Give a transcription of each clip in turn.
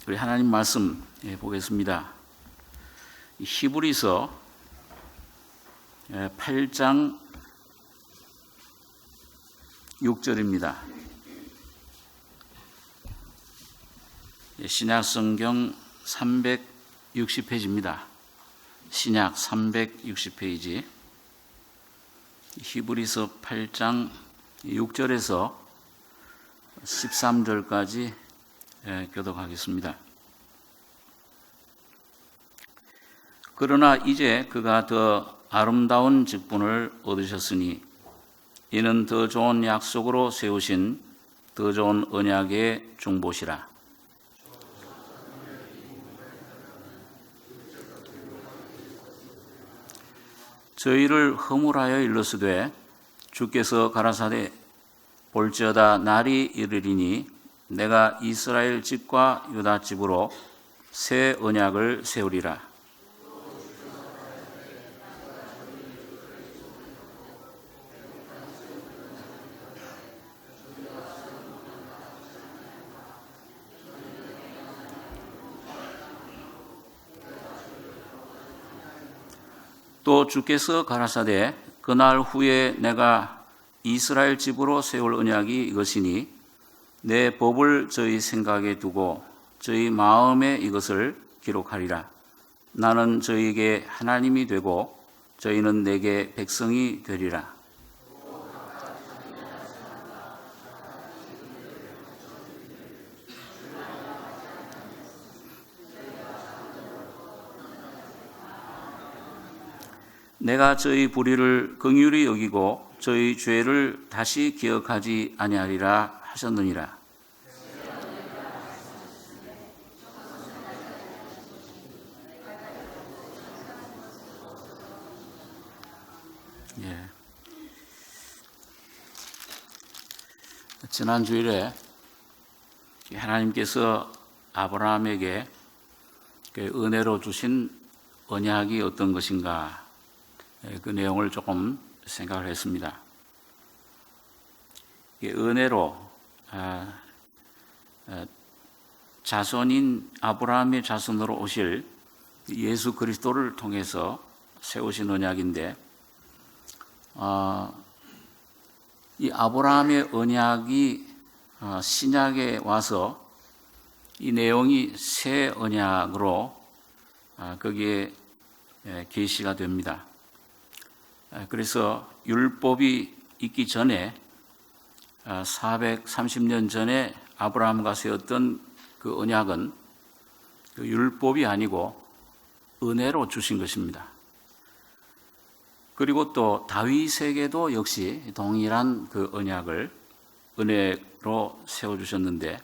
우리 하나님 말씀 보겠습니다. 히브리서 8장 6절입니다. 신약 성경 360페이지입니다. 신약 360페이지. 히브리서 8장 6절에서 13절까지 교독하겠습니다. 그러나 이제 그가 더 아름다운 직분을 얻으셨으니 이는 더 좋은 약속으로 세우신 더 좋은 언약의 중보시라. 저희를 허물하여 일렀으되 주께서 가라사대 볼지어다 날이 이르리니 내가 이스라엘 집과 유다 집으로 새 언약을 세우리라. 또 주께서 가라사대 그날 후에 내가 이스라엘 집으로 세울 언약이 이것이니 내 법을 저희 생각에 두고 저희 마음에 이것을 기록하리라. 나는 저희에게 하나님이 되고 저희는 내게 백성이 되리라. 내가 저희 불의를 긍휼히 여기고 저희 죄를 다시 기억하지 아니하리라 하셨느니라. 지난 주일에 하나님께서 아브라함에게 은혜로 주신 언약이 어떤 것인가 그 내용을 조금 생각을 했습니다. 은혜로 자손인 아브라함의 자손으로 오실 예수 그리스도를 통해서 세우신 언약인데 이 아브라함의 언약이 신약에 와서 이 내용이 새 언약으로 거기에 계시가 됩니다. 그래서 율법이 있기 전에 430년 전에 아브라함과 세웠던 그 언약은 그 율법이 아니고 은혜로 주신 것입니다. 그리고 또 다윗에게도 역시 동일한 그 언약을 은혜로 세워주셨는데,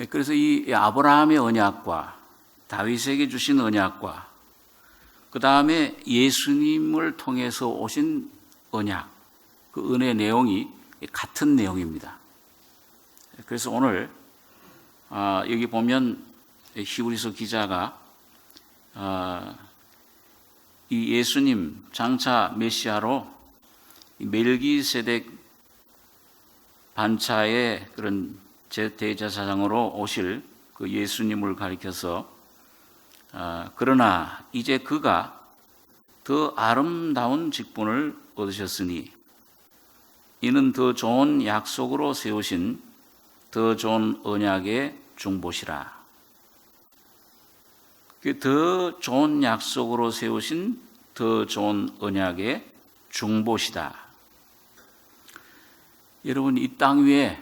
그래서 이 아브라함의 언약과 다윗에게 주신 언약과 그 다음에 예수님을 통해서 오신 언약, 그 은혜 내용이 같은 내용입니다. 그래서 오늘 여기 보면 히브리서 기자가 이 예수님 장차 메시아로 멜기세덱 반차의 그런 대제사장으로 오실 그 예수님을 가리켜서 그러나 이제 그가 더 아름다운 직분을 얻으셨으니 이는 더 좋은 약속으로 세우신 더 좋은 언약의 중보시라. 더 좋은 약속으로 세우신 더 좋은 언약의 중보시다. 여러분, 이 땅 위에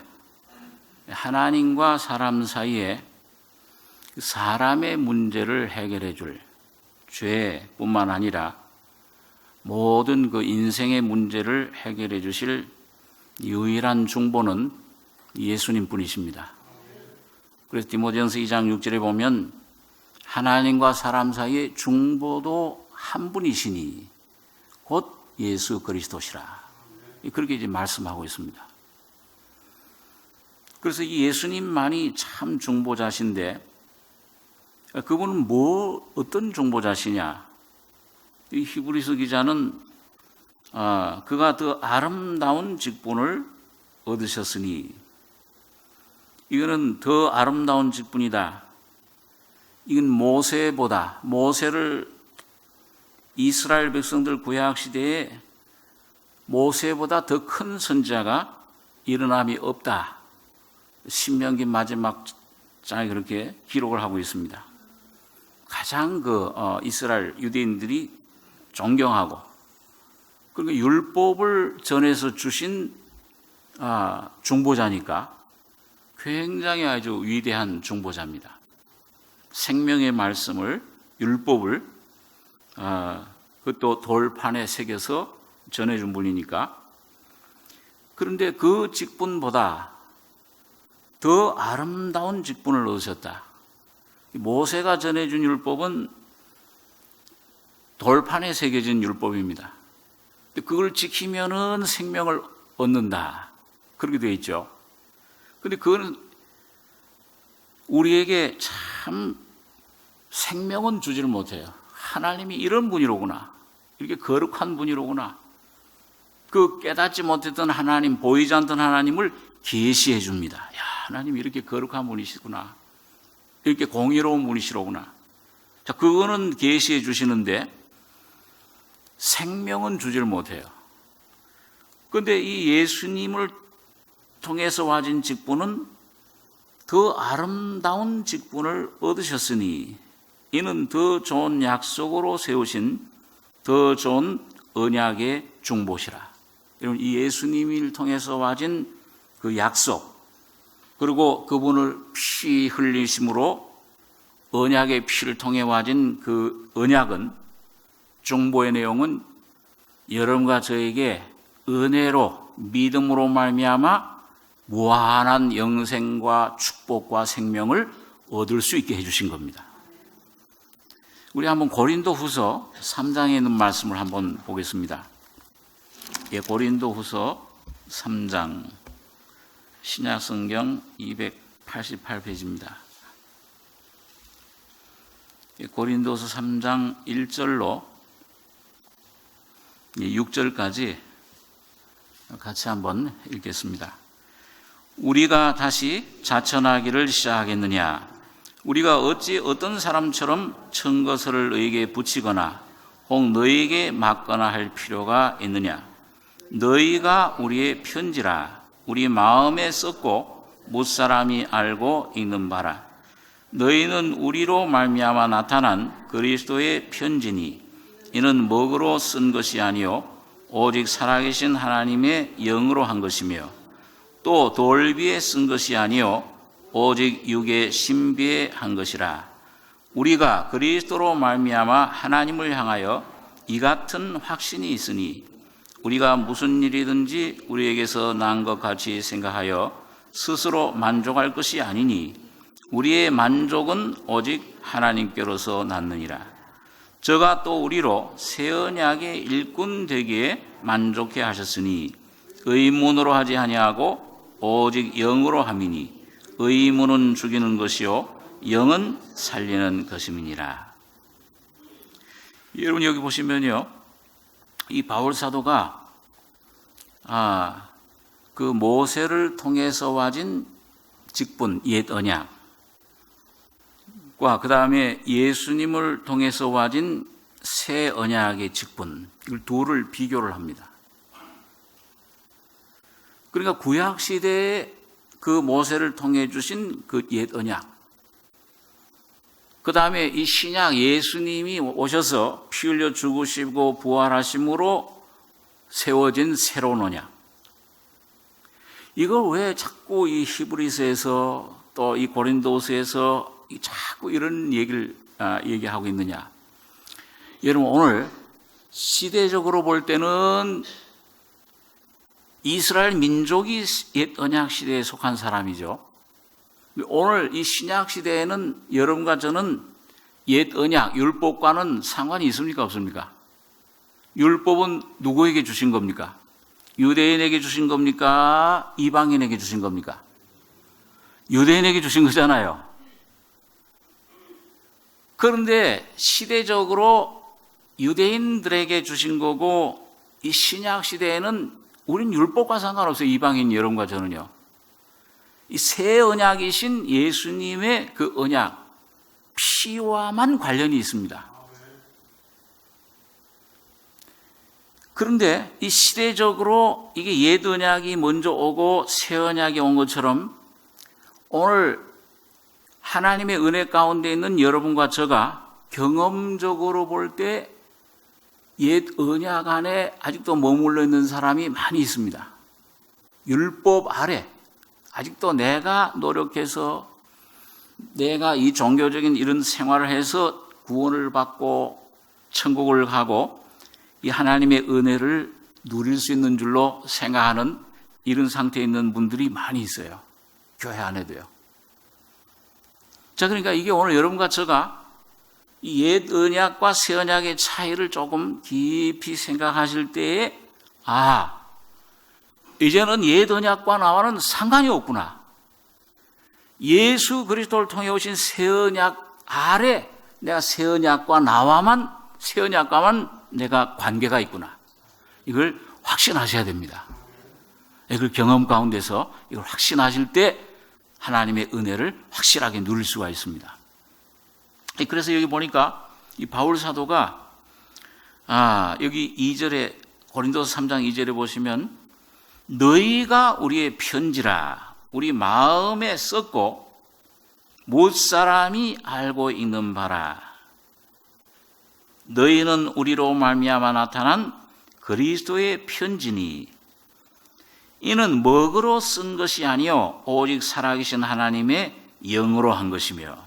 하나님과 사람 사이에 사람의 문제를 해결해 줄 죄뿐만 아니라 모든 그 인생의 문제를 해결해 주실 유일한 중보는 예수님 뿐이십니다. 그래서 디모데전서 2장 6절에 보면 하나님과 사람 사이의 중보도 한 분이시니 곧 예수 그리스도시라. 그렇게 이제 말씀하고 있습니다. 그래서 이 예수님만이 참 중보자신데 그분은 어떤 중보자시냐? 이 히브리서 기자는 그가 더 아름다운 직분을 얻으셨으니 이거는 더 아름다운 직분이다. 이건 모세를 이스라엘 백성들 구약 시대에 모세보다 더 큰 선지자가 일어남이 없다. 신명기 마지막 장에 그렇게 기록을 하고 있습니다. 가장 이스라엘 유대인들이 존경하고 그리고 율법을 전해서 주신 중보자니까 굉장히 아주 위대한 중보자입니다. 생명의 말씀을, 율법을 그것도 돌판에 새겨서 전해준 분이니까. 그런데 그 직분보다 더 아름다운 직분을 얻으셨다. 모세가 전해준 율법은 돌판에 새겨진 율법입니다. 그걸 지키면은 생명을 얻는다. 그렇게 되어 있죠. 그런데 그거는 우리에게 참 생명은 주지를 못해요. 하나님이 이런 분이로구나. 이렇게 거룩한 분이로구나. 그 깨닫지 못했던 하나님, 보이지 않던 하나님을 계시해 줍니다. 야, 하나님이 이렇게 거룩한 분이시구나. 이렇게 공의로운 분이시로구나. 자, 그거는 계시해 주시는데 생명은 주지를 못해요. 그런데 이 예수님을 통해서 와진 직분은 더 아름다운 직분을 얻으셨으니 이는 더 좋은 약속으로 세우신 더 좋은 언약의 중보시라. 여러분, 이 예수님을 통해서 와진 그 약속, 그리고 그분을 피 흘리심으로 언약의 피를 통해 와진 그 언약은, 중보의 내용은 여러분과 저에게 은혜로 믿음으로 말미암아 무한한 영생과 축복과 생명을 얻을 수 있게 해주신 겁니다. 우리 한번 고린도후서 3장에 있는 말씀을 한번 보겠습니다. 예, 고린도후서 3장 신약성경 288페이지입니다. 예, 고린도서 3장 1절로 6절까지 같이 한번 읽겠습니다. 우리가 다시 자천하기를 시작하겠느냐? 우리가 어찌 어떤 사람처럼 증거서를 너희에게 붙이거나 혹 너희에게 맞거나 할 필요가 있느냐? 너희가 우리의 편지라 우리 마음에 썼고 무사람이 알고 읽는 바라. 너희는 우리로 말미암아 나타난 그리스도의 편지니 이는 먹으로 쓴 것이 아니요 오직 살아계신 하나님의 영으로 한 것이며 또 돌비에 쓴 것이 아니요 오직 육의 신비에 한 것이라. 우리가 그리스도로 말미암아 하나님을 향하여 이 같은 확신이 있으니 우리가 무슨 일이든지 우리에게서 난 것 같이 생각하여 스스로 만족할 것이 아니니 우리의 만족은 오직 하나님께로서 났느니라. 저가 또 우리로 새 언약의 일꾼 되기에 만족해 하셨으니 의문으로 하지 아니하고 오직 영으로 함이니 의문은 죽이는 것이요 영은 살리는 것임이니라. 여러분, 여기 보시면요, 이 바울 사도가 그 모세를 통해서 와진 직분, 옛 언약과 그 다음에 예수님을 통해서 와진 새 언약의 직분, 이걸 둘을 비교를 합니다. 그러니까 구약 시대에 그 모세를 통해 주신 그 옛 언약, 그 다음에 이 신약 예수님이 오셔서 피 흘려 죽으시고 부활하심으로 세워진 새로운 언약. 이걸 왜 자꾸 이 히브리서에서 또 이 고린도서에서 자꾸 이런 얘기를 얘기하고 있느냐? 여러분, 오늘 시대적으로 볼 때는 이스라엘 민족이 옛 언약 시대에 속한 사람이죠. 오늘 이 신약 시대에는 여러분과 저는 옛 언약, 율법과는 상관이 있습니까? 없습니까? 율법은 누구에게 주신 겁니까? 유대인에게 주신 겁니까? 이방인에게 주신 겁니까? 유대인에게 주신 거잖아요. 그런데 시대적으로 유대인들에게 주신 거고, 이 신약 시대에는 우린 율법과 상관없어요. 이방인 여러분과 저는요. 이 새 언약이신 예수님의 그 언약, 피와만 관련이 있습니다. 그런데 이 시대적으로 이게 옛 언약이 먼저 오고 새 언약이 온 것처럼 오늘 하나님의 은혜 가운데 있는 여러분과 저가 경험적으로 볼 때 옛 언약 안에 아직도 머물러 있는 사람이 많이 있습니다. 율법 아래 아직도 내가 노력해서 내가 이 종교적인 이런 생활을 해서 구원을 받고 천국을 가고 이 하나님의 은혜를 누릴 수 있는 줄로 생각하는 이런 상태에 있는 분들이 많이 있어요. 교회 안에도요. 자, 그러니까 이게 오늘 여러분과 제가 이 옛 언약과 새 언약의 차이를 조금 깊이 생각하실 때에 이제는 옛 언약과 나와는 상관이 없구나. 예수 그리스도를 통해 오신 새 언약 아래 내가 새 언약과만 내가 관계가 있구나. 이걸 확신하셔야 됩니다. 이걸 경험 가운데서 이걸 확신하실 때 하나님의 은혜를 확실하게 누릴 수가 있습니다. 그래서 여기 보니까 이 바울 사도가 여기 2절에 고린도서 3장 2절에 보시면 너희가 우리의 편지라 우리 마음에 썼고 무사람이 알고 있는 바라. 너희는 우리로 말미암아 나타난 그리스도의 편지니 이는 먹으로 쓴 것이 아니요 오직 살아계신 하나님의 영으로 한 것이며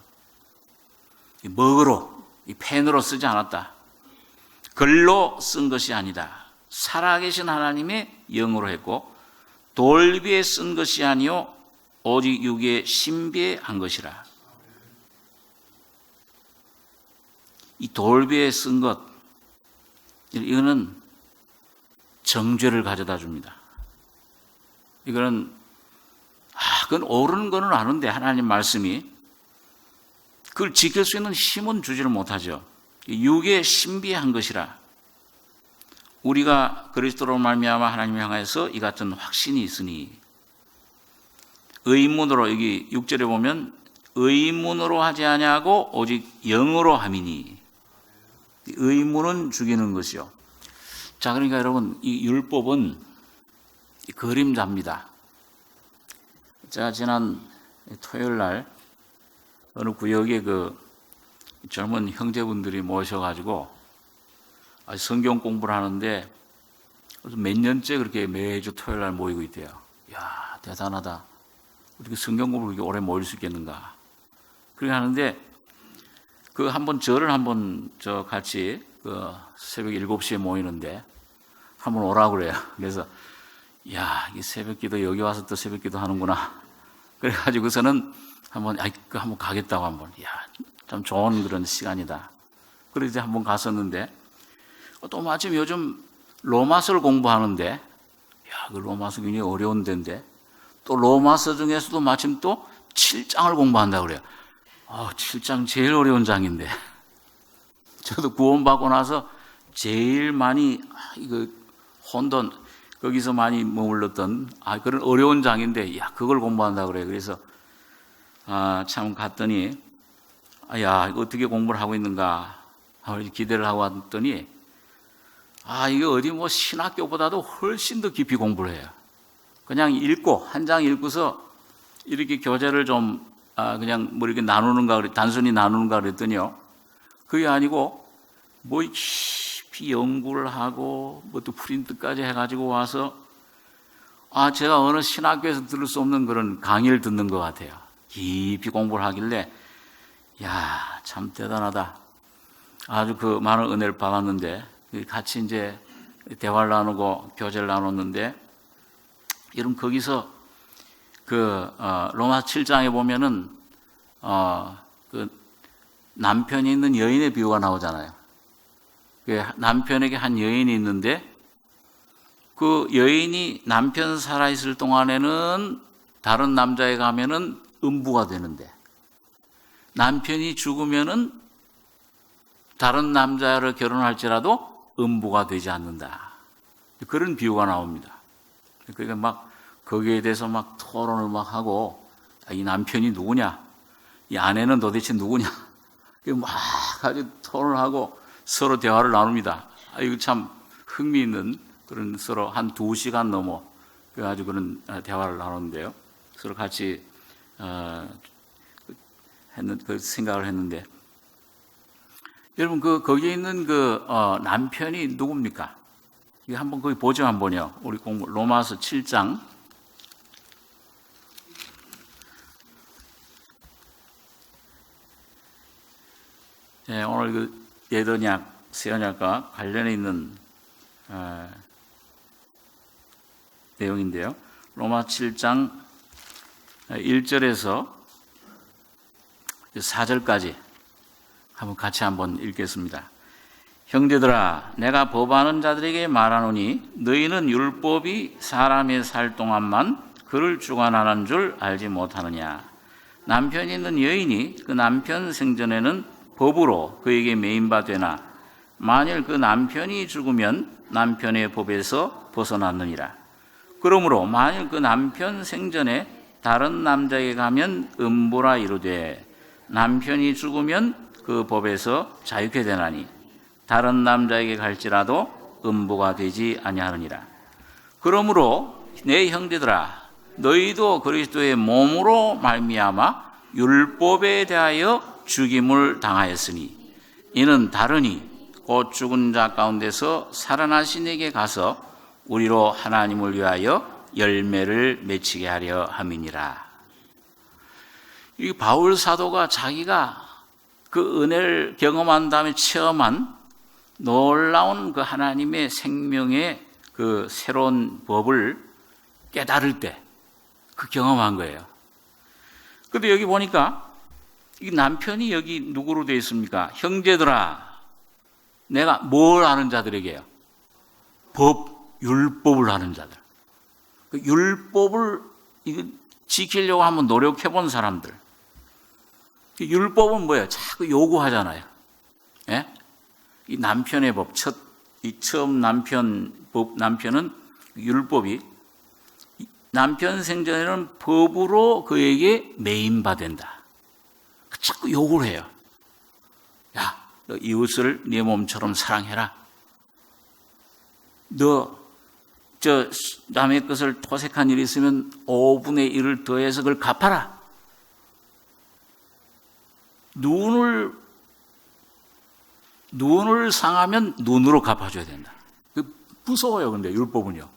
먹으로 이 펜으로 쓰지 않았다. 글로 쓴 것이 아니다. 살아계신 하나님의 영으로 했고 돌비에 쓴 것이 아니요 오직 육의 신비에 한 것이라. 이 돌비에 쓴 것 이거는 정죄를 가져다 줍니다. 이거는 그건 옳은 거는 아는데 하나님 말씀이 그걸 지킬 수 있는 힘은 주지를 못하죠. 육의 신비에 한 것이라. 우리가 그리스도로 말미암아 하나님을 향해서 이 같은 확신이 있으니 의문으로 여기 6절에 보면 의문으로 하지 아니하고 오직 영으로 함이니 의문은 죽이는 것이요. 자, 그러니까 여러분 이 율법은 그림자입니다. 제가 지난 토요일 날 어느 구역에 그 젊은 형제분들이 모셔가지고 성경 공부를 하는데 몇 년째 그렇게 매주 토요일 날 모이고 있대요. 이야, 대단하다. 어떻게 성경 공부를 그렇게 오래 모일 수 있겠는가. 그렇게 하는데 그 한번 저를 한번 같이 그 새벽 7시에 모이는데 한번 오라고 그래요. 그래서 야, 이 새벽 기도 여기 와서 또 새벽 기도 하는구나. 그래가지고서는 한번 가겠다고 한번. 야, 참 좋은 그런 시간이다. 그래서 이제 한번 갔었는데 또 마침 요즘 로마서를 공부하는데 야, 그 로마서 굉장히 어려운 데인데 또 로마서 중에서도 마침 또 7장을 공부한다고 그래요. 7장 제일 어려운 장인데 저도 구원받고 나서 제일 많이 혼돈 거기서 많이 머물렀던 그런 어려운 장인데 야, 그걸 공부한다고 그래요. 그래서 참 갔더니 야, 이거 어떻게 공부를 하고 있는가 기대를 하고 왔더니 이게 어디 뭐 신학교보다도 훨씬 더 깊이 공부를 해요. 그냥 읽고 한 장 읽고서 이렇게 교재를 좀 그냥 뭐 이렇게 단순히 나누는가 그랬더니요. 그게 아니고 뭐 깊이 연구를 하고 뭐 또 프린트까지 해가지고 와서 제가 어느 신학교에서 들을 수 없는 그런 강의를 듣는 것 같아요. 깊이 공부를 하길래 야, 참 대단하다. 아주 그 많은 은혜를 받았는데 같이 이제 대화를 나누고 교제를 나눴는데 여러분 거기서 로마 7장에 보면은 그 남편이 있는 여인의 비유가 나오잖아요. 그 남편에게 한 여인이 있는데 그 여인이 남편 살아있을 동안에는 다른 남자에 가면은 음부가 되는데 남편이 죽으면은 다른 남자를 결혼할지라도 음부가 되지 않는다. 그런 비유가 나옵니다. 그러니까 막 거기에 대해서 막 토론을 막 하고 이 남편이 누구냐? 이 아내는 도대체 누구냐? 막 아주 토론을 하고 서로 대화를 나눕니다. 이거 참 흥미있는 그런 서로 한 2시간 넘어 아주 그런 대화를 나누는데요. 서로 같이 그 생각을 했는데, 여러분 거기에 있는 남편이 누굽니까? 이거 한번 거기 보죠, 한번요. 우리 로마서 7장. 네, 오늘 옛 언약, 새 언약과 관련해 있는 내용인데요. 로마 7장 1절에서 4절까지 같이 한번 읽겠습니다. 형제들아, 내가 법하는 자들에게 말하노니 너희는 율법이 사람의 살 동안만 그를 주관하는 줄 알지 못하느냐. 남편이 있는 여인이 그 남편 생전에는 법으로 그에게 매인바 되나 만일 그 남편이 죽으면 남편의 법에서 벗어났느니라. 그러므로 만일 그 남편 생전에 다른 남자에게 가면 음부라 이르되 남편이 죽으면 그 법에서 자유케 되나니 다른 남자에게 갈지라도 음부가 되지 아니하느니라. 그러므로 내 형제들아, 너희도 그리스도의 몸으로 말미암아 율법에 대하여 죽임을 당하였으니 이는 다르니 곧 죽은 자 가운데서 살아나신 이에게 가서 우리로 하나님을 위하여 열매를 맺히게 하려 함이니라. 이 바울 사도가 자기가 그 은혜를 경험한 다음에 체험한 놀라운 그 하나님의 생명의 그 새로운 법을 깨달을 때 그 경험한 거예요. 근데 여기 보니까 이 남편이 여기 누구로 되어 있습니까? 형제들아, 내가 뭘 아는 자들에게요? 율법을 아는 자들. 그 율법을 지키려고 한번 노력해 본 사람들. 그 율법은 뭐예요? 자꾸 요구하잖아요. 예? 이 남편의 법, 처음 남편은 율법이 남편 생전에는 법으로 그에게 매인받는다. 자꾸 요구를 해요. 야, 너 이웃을 네 몸처럼 사랑해라. 너 남의 것을 토색한 일이 있으면 5분의 1을 더해서 그걸 갚아라. 눈을 상하면 눈으로 갚아줘야 된다. 무서워요, 근데 율법은요.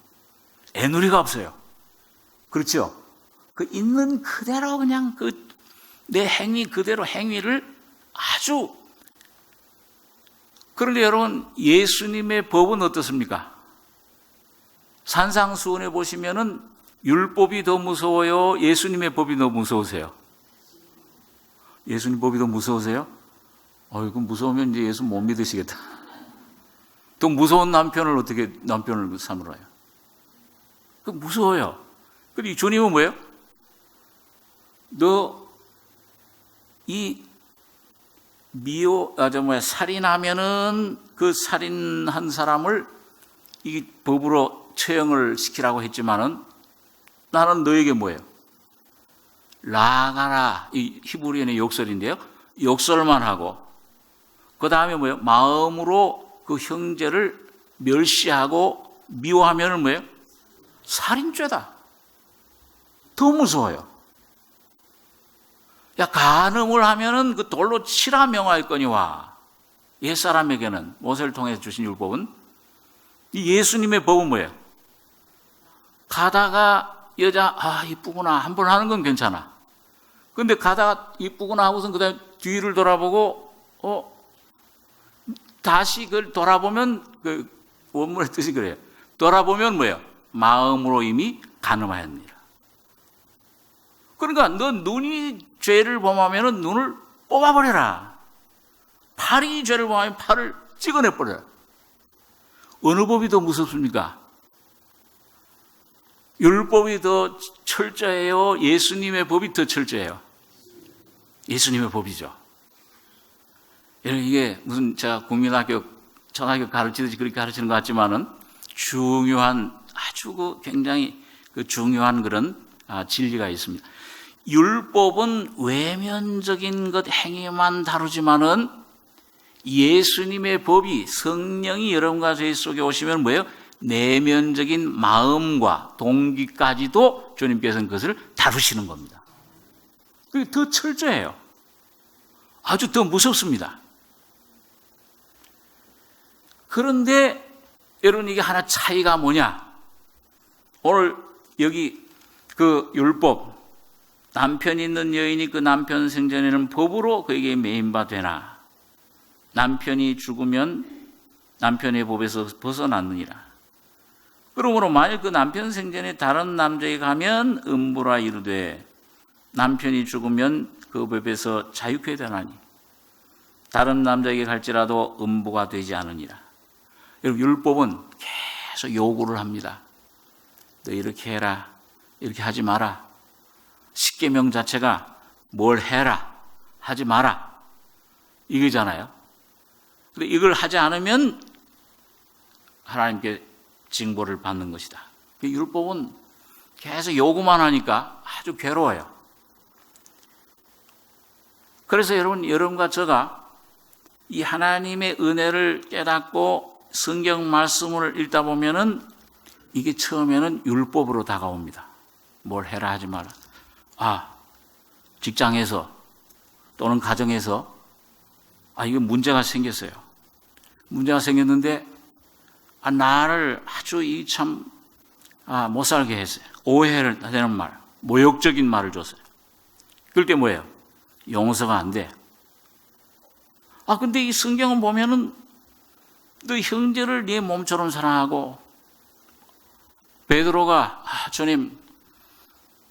애누리가 없어요. 그렇죠? 그 있는 그대로 그냥 내 행위 그대로 행위를 아주. 그런데 여러분, 예수님의 법은 어떻습니까? 산상수훈에 보시면은 율법이 더 무서워요? 예수님의 법이 더 무서우세요? 예수님 법이 더 무서우세요? 그럼 무서우면 이제 예수 못 믿으시겠다. 더 무서운 남편을 어떻게 남편을 삼으러요? 그 무서워요. 근데 주님은 뭐예요? 너 살인하면은 그 살인한 사람을 이 법으로 처형을 시키라고 했지만은 나는 너에게 뭐예요? 라가라, 이 히브리어의 욕설인데요. 욕설만 하고, 그 다음에 뭐예요? 마음으로 그 형제를 멸시하고 미워하면은 뭐예요? 살인죄다. 더 무서워요. 야, 간음을 하면은 그 돌로 치라 명하였거니와. 옛사람에게는 모세를 통해서 주신 율법은, 이 예수님의 법은 뭐예요? 가다가 여자 이쁘구나 한번 하는 건 괜찮아. 근데 가다가 이쁘구나 하고선 그다음에 뒤를 돌아보고 다시 그걸 돌아보면 그 원문의 뜻이 그래요. 돌아보면 뭐예요? 마음으로 이미 간음하였느니라. 그러니까 너 눈이 죄를 범하면 눈을 뽑아버려라. 팔이 죄를 범하면 팔을 찍어내버려라. 어느 법이 더 무섭습니까? 율법이 더 철저해요? 예수님의 법이 더 철저해요? 예수님의 법이죠. 여러분, 이게 무슨 제가 국민학교, 초등학교 가르치듯이 그렇게 가르치는 것 같지만은 중요한, 아주 굉장히 중요한 그런 진리가 있습니다. 율법은 외면적인 것 행위만 다루지만은 예수님의 법이 성령이 여러분과 저희 속에 오시면 뭐예요? 내면적인 마음과 동기까지도 주님께서는 그것을 다루시는 겁니다. 그게 더 철저해요. 아주 더 무섭습니다. 그런데 여러분 이게 하나 차이가 뭐냐? 오늘 여기 그 율법, 남편이 있는 여인이 그 남편 생전에는 법으로 그에게 매인바 되나 남편이 죽으면 남편의 법에서 벗어났느니라. 그러므로 만일 그 남편 생전에 다른 남자에게 가면 음부라 이르되 남편이 죽으면 그 법에서 자유케 되나니 다른 남자에게 갈지라도 음부가 되지 않으니라. 여러분 율법은 계속 요구를 합니다. 너 이렇게 해라, 이렇게 하지 마라. 십계명 자체가 뭘 해라, 하지 마라 이거잖아요. 근데 이걸 하지 않으면 하나님께 징벌을 받는 것이다. 율법은 계속 요구만 하니까 아주 괴로워요. 그래서 여러분과 제가 이 하나님의 은혜를 깨닫고 성경 말씀을 읽다 보면은 이게 처음에는 율법으로 다가옵니다. 뭘 해라 하지 마라. 직장에서 또는 가정에서 이게 문제가 생겼어요. 문제가 생겼는데 나를 아주 못 살게 했어요. 오해를 되는 말, 모욕적인 말을 줬어요. 그럴 때 뭐예요? 용서가 안 돼. 근데 이 성경을 보면은 너 형제를 네 몸처럼 사랑하고 베드로가 주님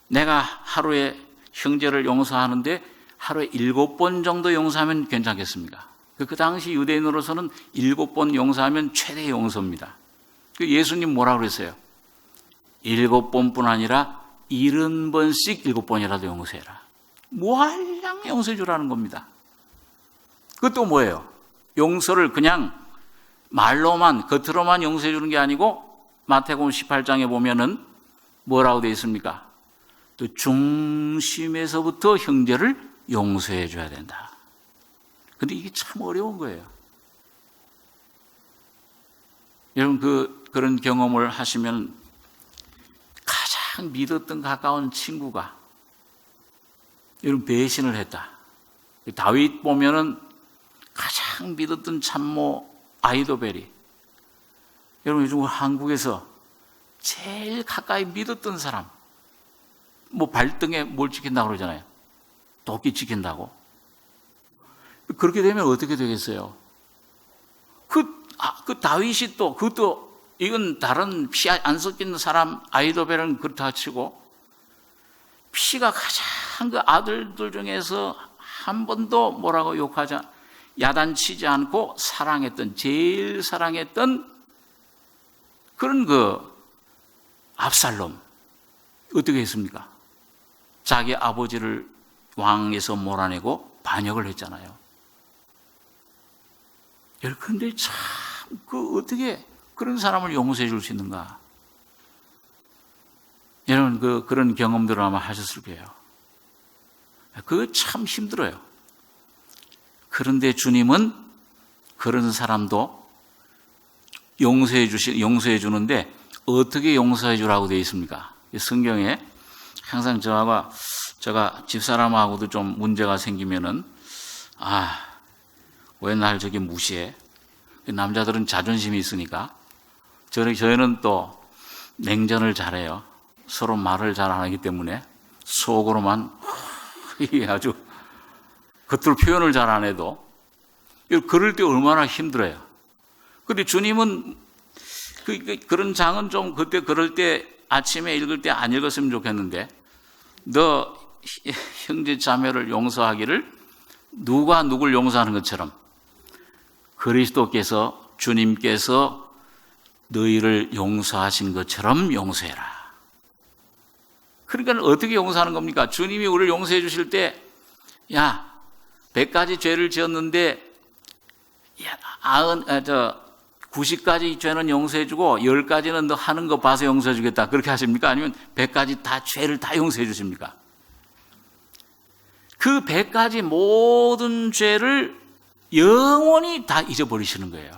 내가 하루에 형제를 용서하는데 하루에 7번 정도 용서하면 괜찮겠습니까? 그 당시 유대인으로서는 7번 용서하면 최대 용서입니다. 예수님 뭐라고 그랬어요? 7번뿐 아니라 70번씩 7번이라도 용서해라. 무한량 용서해 주라는 겁니다. 그것도 뭐예요? 용서를 그냥 말로만 겉으로만 용서해 주는 게 아니고 마태복음 18장에 보면은 뭐라고 되어 있습니까? 또 중심에서부터 형제를 용서해 줘야 된다. 근데 이게 참 어려운 거예요. 여러분 그런 경험을 하시면 가장 믿었던 가까운 친구가 여러분 배신을 했다. 다윗 보면은 가장 믿었던 참모 아히도벨이 여러분 요즘 한국에서 제일 가까이 믿었던 사람 발등에 뭘 지킨다고 그러잖아요. 도끼 지킨다고. 그렇게 되면 어떻게 되겠어요? 그 다윗이 또 그것도 이건 다른 피 안 섞인 사람 아히도벨은 그렇다 치고 피가 가장 그 아들들 중에서 한 번도 뭐라고 욕하지 야단치지 않고 제일 사랑했던 그런 압살롬 어떻게 했습니까? 자기 아버지를 왕에서 몰아내고 반역을 했잖아요. 그런데 참 어떻게 그런 사람을 용서해 줄 수 있는가? 여러분 그런 경험들을 아마 하셨을 거예요. 그거 참 힘들어요. 그런데 주님은 그런 사람도 용서해 주는데 어떻게 용서해 주라고 되어 있습니까? 성경에 항상 제가 집사람하고도 좀 문제가 생기면은 왜 날 저기 무시해? 남자들은 자존심이 있으니까 저희는 또 냉전을 잘해요. 서로 말을 잘 안 하기 때문에 속으로만 아주 겉으로 표현을 잘 안 해도 그럴 때 얼마나 힘들어요. 그런데 주님은 그런 장은 좀 그럴 때 아침에 읽을 때 안 읽었으면 좋겠는데 너 형제 자매를 용서하기를 누가 누굴 용서하는 것처럼 그리스도께서 주님께서 너희를 용서하신 것처럼 용서해라. 그러니까 어떻게 용서하는 겁니까? 주님이 우리를 용서해 주실 때 100가지 죄를 지었는데 90가지 죄는 용서해 주고 10가지는 너 하는 거 봐서 용서해 주겠다. 그렇게 하십니까? 아니면 100가지 다 죄를 다 용서해 주십니까? 그 100가지 모든 죄를 영원히 다 잊어버리시는 거예요.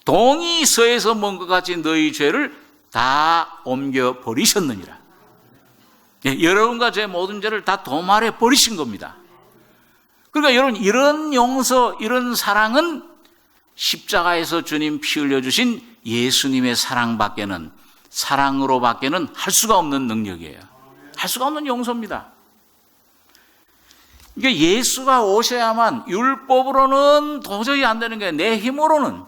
동이 서에서 먼 것 같이 너희 죄를 다 옮겨버리셨느니라. 예, 여러분과 제 모든 죄를 다 도말해 버리신 겁니다. 그러니까 여러분, 이런 용서, 이런 사랑은 십자가에서 주님 피 흘려주신 예수님의 사랑으로밖에는 할 수가 없는 능력이에요. 할 수가 없는 용서입니다. 그러니까 예수가 오셔야만, 율법으로는 도저히 안 되는 거예요. 내 힘으로는.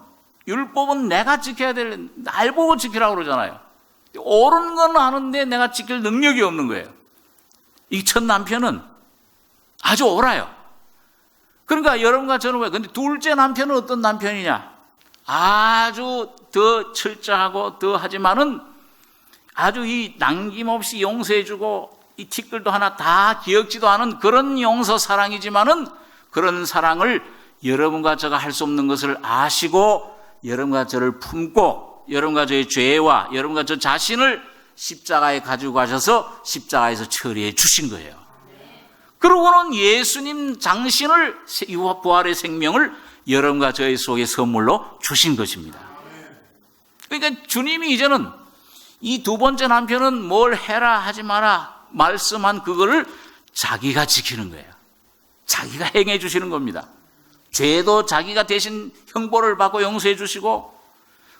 율법은 내가 지켜야 될, 날 보고 지키라고 그러잖아요. 옳은 건 아는데 내가 지킬 능력이 없는 거예요. 이 첫 남편은 아주 옳아요. 그러니까 여러분과 저는 왜, 근데 둘째 남편은 어떤 남편이냐? 아주 더 철저하고 더 하지만은 아주 이 남김없이 용서해주고 이 티끌도 하나 다 기억지도 않은 그런 용서 사랑이지만은 그런 사랑을 여러분과 저가 할 수 없는 것을 아시고 여러분과 저를 품고 여러분과 저의 죄와 여러분과 저 자신을 십자가에 가지고 가셔서 십자가에서 처리해 주신 거예요. 그러고는 예수님 당신을, 부활의 생명을 여러분과 저의 속에 선물로 주신 것입니다. 그러니까 주님이 이제는 이 두 번째 남편은 뭘 해라 하지 마라 말씀한 그거를 자기가 지키는 거예요. 자기가 행해 주시는 겁니다. 죄도 자기가 대신 형벌을 받고 용서해 주시고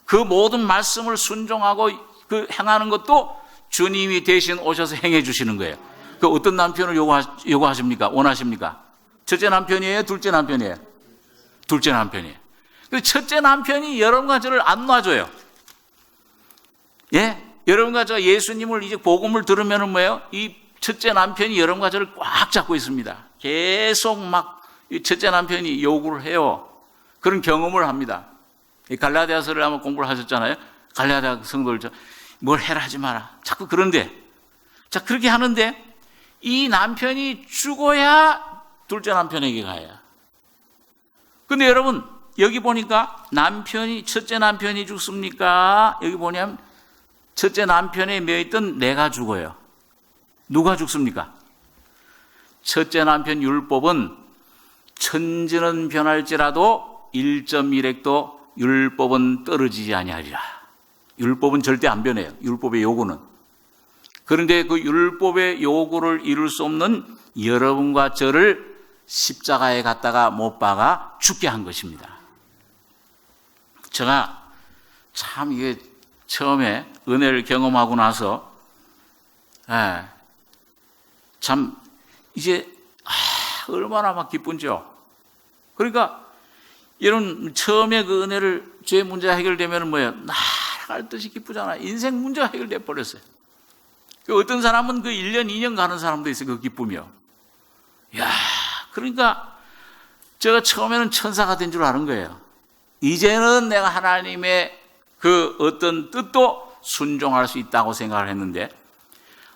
그 모든 말씀을 순종하고 그 행하는 것도 주님이 대신 오셔서 행해 주시는 거예요. 그 어떤 남편을 요구하십니까? 원하십니까? 첫째 남편이에요? 둘째 남편이에요? 둘째 남편이에요. 첫째 남편이 여러분과 저를 안 놔줘요. 예? 여러분과 저 예수님을 이제 복음을 들으면은 뭐예요? 이 첫째 남편이 여러분과 저를 꽉 잡고 있습니다. 계속 막 이 첫째 남편이 요구를 해요. 그런 경험을 합니다. 이 갈라디아서를 아마 공부를 하셨잖아요. 갈라디아 성도를 뭘 해라 하지 마라. 자꾸 그런데, 자, 그렇게 하는데 이 남편이 죽어야 둘째 남편에게 가요. 근데 여러분, 여기 보니까 첫째 남편이 죽습니까? 여기 보냐면 첫째 남편에 매였던 내가 죽어요. 누가 죽습니까? 첫째 남편 율법은 천지는 변할지라도 1.1핵도 율법은 떨어지지 아니하리라. 율법은 절대 안 변해요. 율법의 요구는. 그런데 그 율법의 요구를 이룰 수 없는 여러분과 저를 십자가에 갖다가 못 박아 죽게 한 것입니다. 제가 참 이게 처음에 은혜를 경험하고 나서 참 이제 얼마나 막 기쁜지요. 그러니까 이런 처음에 그 은혜를 죄 문제가 해결되면 뭐예요? 날아갈 듯이 기쁘잖아. 인생 문제가 해결돼 버렸어요. 어떤 사람은 그 1년, 2년 가는 사람도 있어요. 그 기쁨이요. 야, 그러니까 제가 처음에는 천사가 된 줄 아는 거예요. 이제는 내가 하나님의 그 어떤 뜻도 순종할 수 있다고 생각을 했는데,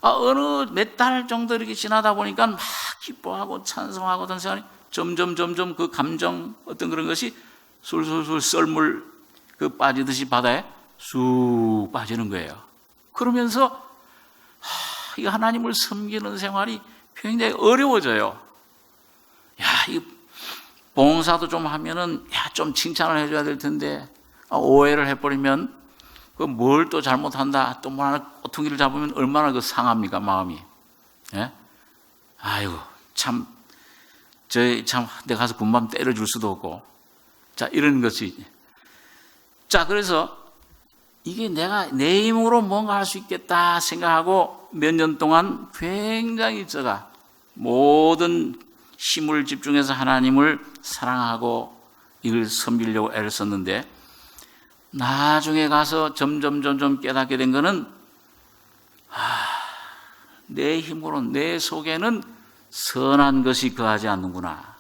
어느 몇 달 정도 이렇게 지나다 보니까 막 기뻐하고 찬송하고 하던 생각이 점점 그 감정 어떤 그런 것이 술술술 썰물 그 빠지듯이 바다에 쑥 빠지는 거예요. 그러면서 이 하나님을 섬기는 생활이 굉장히 어려워져요. 야, 이 봉사도 좀 하면은 좀 칭찬을 해줘야 될 텐데 오해를 해버리면 그 뭘 또 잘못한다 또 뭐 하나 꼬퉁이를 잡으면 얼마나 그 상합니까 마음이. 예? 아이고 참 내가 가서 군밤 때려줄 수도 없고 자 이런 것이 자 그래서 이게 내가 내 힘으로 뭔가 할 수 있겠다 생각하고 몇 년 동안 굉장히 제가 모든 힘을 집중해서 하나님을 사랑하고 이걸 섬기려고 애를 썼는데 나중에 가서 점점 깨닫게 된 거는 내 힘으로 내 속에는 선한 것이 거하지 않는구나.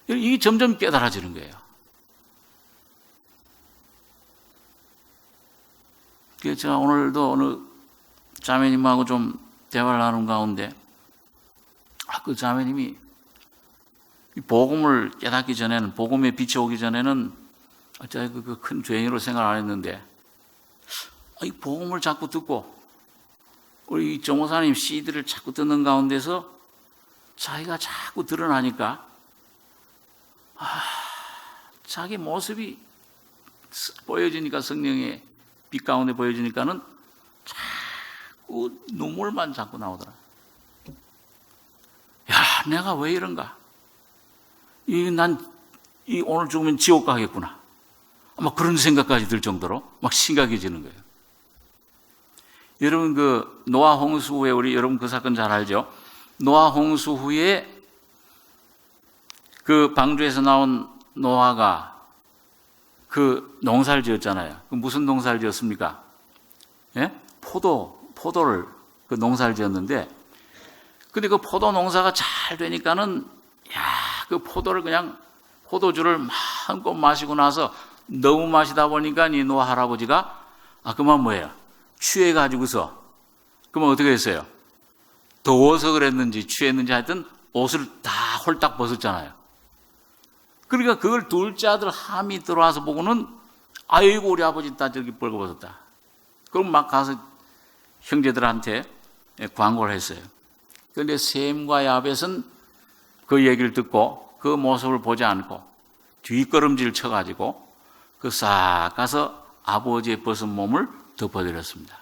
이게 점점 깨달아지는 거예요. 그래서 제가 오늘도 어느 자매님하고 좀 대화를 나눈 가운데 그 자매님이 복음을 깨닫기 전에는 복음의 빛이 오기 전에는 제가 그 큰 죄인으로 생각 안 했는데 이 복음을 자꾸 듣고 우리 정호사님 CD를 자꾸 듣는 가운데서 자기가 자꾸 드러나니까 자기 모습이 보여지니까, 성령의 빛 가운데 보여지니까는 자꾸 눈물만 자꾸 나오더라. 야, 내가 왜 이런가? 오늘 죽으면 지옥 가겠구나. 아마 그런 생각까지 들 정도로 막 심각해지는 거예요. 여러분, 그 노아 홍수 후에, 여러분 그 사건 잘 알죠? 노아 홍수 후에 그 방주에서 나온 노아가 그 농사를 지었잖아요. 그 무슨 농사를 지었습니까? 예? 포도를 그 농사를 지었는데, 근데 그 포도 농사가 잘 되니까는, 그 포도를 그냥 포도주를 마음껏 마시고 나서 너무 마시다 보니까 이 노아 할아버지가 그만 뭐예요? 취해가지고서, 그러면 어떻게 했어요? 더워서 그랬는지 취했는지 하여튼 옷을 다 홀딱 벗었잖아요. 그러니까 그걸 둘째 아들 함이 들어와서 보고는 아이고 우리 아버지 다 저렇게 벌거벗었다. 그럼 막 가서 형제들한테 광고를 했어요. 그런데 셈과 야벳은 그 얘기를 듣고 그 모습을 보지 않고 뒷걸음질 쳐가지고 그 싹 가서 아버지의 벗은 몸을 덮어드렸습니다.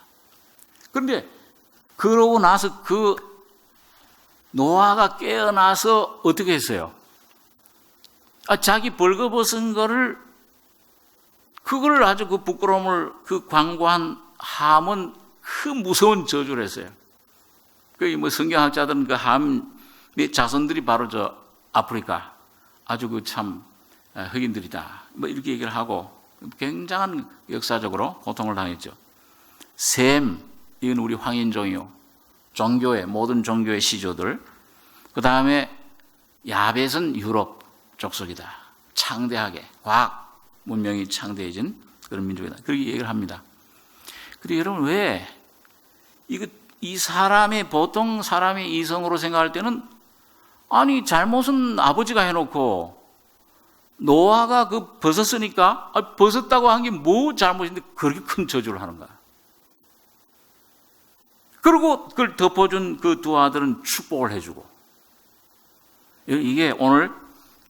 그런데 그러고 나서 그 노아가 깨어나서 어떻게 했어요? 자기 벌거벗은 거를, 그걸 아주 그 부끄러움을 그 광고한 함은 그 무서운 저주를 했어요. 그 뭐 성경학자들은 그 함의 자손들이 바로 저 아프리카 아주 그 참 흑인들이다, 뭐 이렇게 얘기를 하고 굉장한 역사적으로 고통을 당했죠. 셈, 이건 우리 황인종이요, 종교의 모든 종교의 시조들. 그 다음에 야벳은 유럽 족속이다. 창대하게 과학 문명이 창대해진 그런 민족이다. 그렇게 얘기를 합니다. 그런데 여러분, 왜 이 사람의, 보통 사람이 이성으로 생각할 때는 잘못은 아버지가 해놓고 노아가 그 벗었으니까 벗었다고 한 게 뭐 잘못인데 그렇게 큰 저주를 하는가? 그리고 그걸 덮어준 그 두 아들은 축복을 해주고. 이게 오늘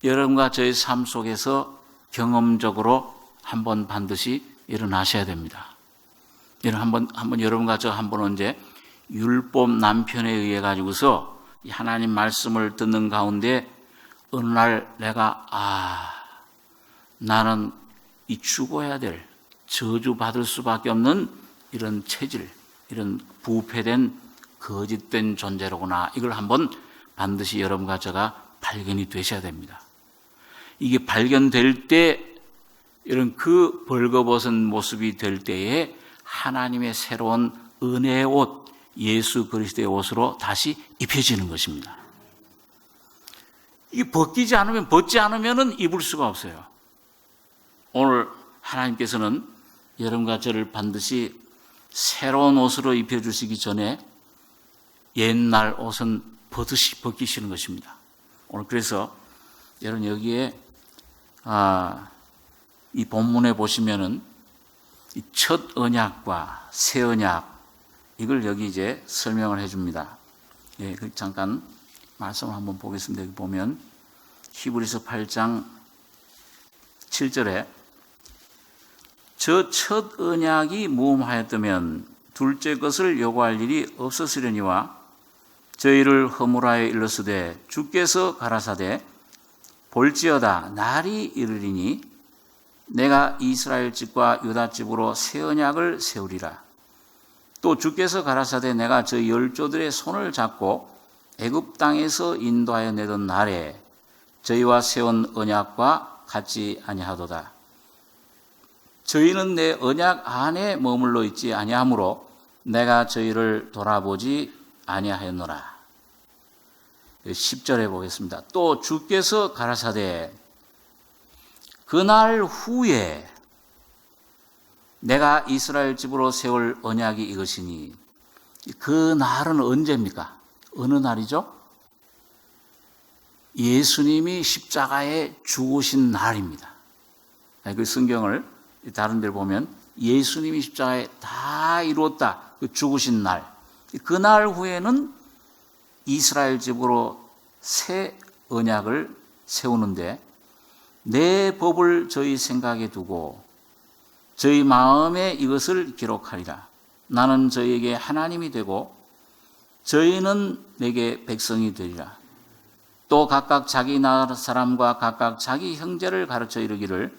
여러분과 저의 삶 속에서 경험적으로 한번 반드시 일어나셔야 됩니다. 한번 여러분과 저 한번 언제 율법 남편에 의해 가지고서 하나님 말씀을 듣는 가운데 어느 날 내가 나는 이 죽어야 될, 저주받을 수밖에 없는 이런 체질, 이런 부패된 거짓된 존재로구나. 이걸 한번 반드시 여러분과 제가 발견이 되셔야 됩니다. 이게 발견될 때, 이런 그 벌거벗은 모습이 될 때에 하나님의 새로운 은혜의 옷, 예수 그리스도의 옷으로 다시 입혀지는 것입니다. 이게 벗지 않으면은 입을 수가 없어요. 오늘 하나님께서는 여러분과 저를 반드시 새로운 옷으로 입혀주시기 전에 옛날 옷은 벗기시는 것입니다. 오늘 그래서 여러분 여기에 이 본문에 보시면은 이 첫 언약과 새 언약, 이걸 여기 이제 설명을 해줍니다. 예, 잠깐 말씀을 한번 보겠습니다. 여기 보면 히브리서 8장 7절에 저 첫 언약이 무험하였다면 둘째 것을 요구할 일이 없었으려니와 저희를 허물하여 일렀으되 주께서 가라사대 볼지어다 날이 이르리니 내가 이스라엘 집과 유다 집으로 새 언약을 세우리라. 또 주께서 가라사대 내가 저 열조들의 손을 잡고 애굽 땅에서 인도하여 내던 날에 저희와 세운 언약과 같지 아니하도다. 저희는 내 언약 안에 머물러 있지 아니하므로 내가 저희를 돌아보지 아니하였노라. 10절에 보겠습니다. 또 주께서 가라사대 그날 후에 내가 이스라엘 집으로 세울 언약이 이것이니, 그 날은 언제입니까? 어느 날이죠? 예수님이 십자가에 죽으신 날입니다. 그 성경을 다른 데 보면 예수님이 십자가에 다 이루었다, 그 죽으신 날. 그 날 후에는 이스라엘 집으로 새 언약을 세우는데 내 법을 저희 생각에 두고 저희 마음에 이것을 기록하리라. 나는 저희에게 하나님이 되고 저희는 내게 백성이 되리라. 또 각각 자기 나라 사람과 각각 자기 형제를 가르쳐 이르기를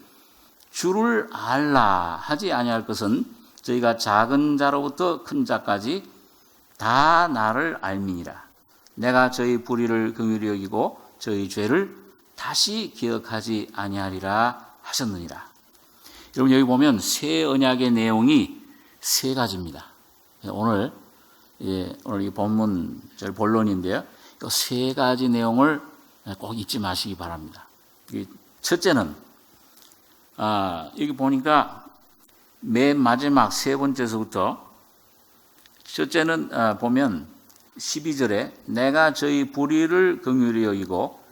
주를 알라 하지 아니할 것은 저희가 작은 자로부터 큰 자까지 다 나를 알미니라. 내가 저희 불의를 긍휼히 여기고 저희 죄를 다시 기억하지 아니하리라 하셨느니라. 여러분 여기 보면 새 언약의 내용이 세 가지입니다. 오늘 이 본문 본론인데요. 이 세 가지 내용을 꼭 잊지 마시기 바랍니다. 첫째는 여기 보니까 맨 마지막 세 번째서부터 첫째는 보면 12절에 내가 저희 불의를 긍휼히 여기고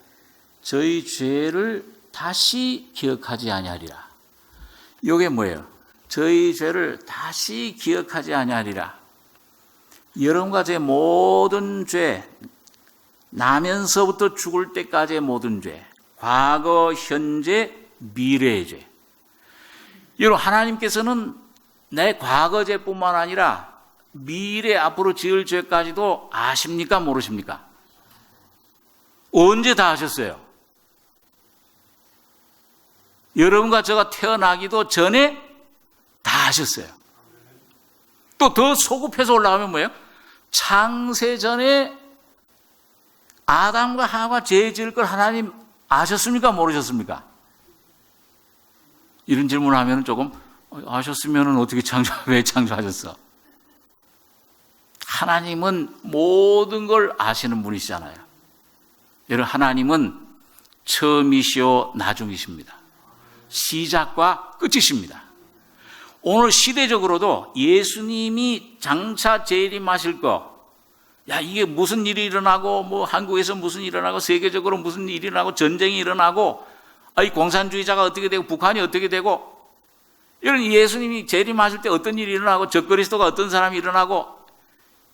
저희 죄를 다시 기억하지 아니하리라. 이게 뭐예요? 저희 죄를 다시 기억하지 아니하리라. 여러분과 제 모든 죄, 나면서부터 죽을 때까지의 모든 죄, 과거, 현재, 미래의 죄. 여러분 하나님께서는 내 과거 죄뿐만 아니라 미래 앞으로 지을 죄까지도 아십니까? 모르십니까? 언제 다 아셨어요? 여러분과 제가 태어나기도 전에 다 아셨어요. 또 더 소급해서 올라가면 뭐예요? 창세 전에 아담과 하와가 죄 지을 걸 하나님 아셨습니까? 모르셨습니까? 이런 질문을 하면 조금 아셨으면 어떻게 왜 창조하셨어? 하나님은 모든 걸 아시는 분이시잖아요. 여러분 하나님은 처음이시오 나중이십니다. 시작과 끝이십니다. 오늘 시대적으로도 예수님이 장차 재림하실 거, 이게 무슨 일이 일어나고 한국에서 무슨 일이 일어나고 세계적으로 무슨 일이 일어나고 전쟁이 일어나고 이 공산주의자가 어떻게 되고 북한이 어떻게 되고 이런 예수님이 재림하실 때 어떤 일이 일어나고 적그리스도가 어떤 사람이 일어나고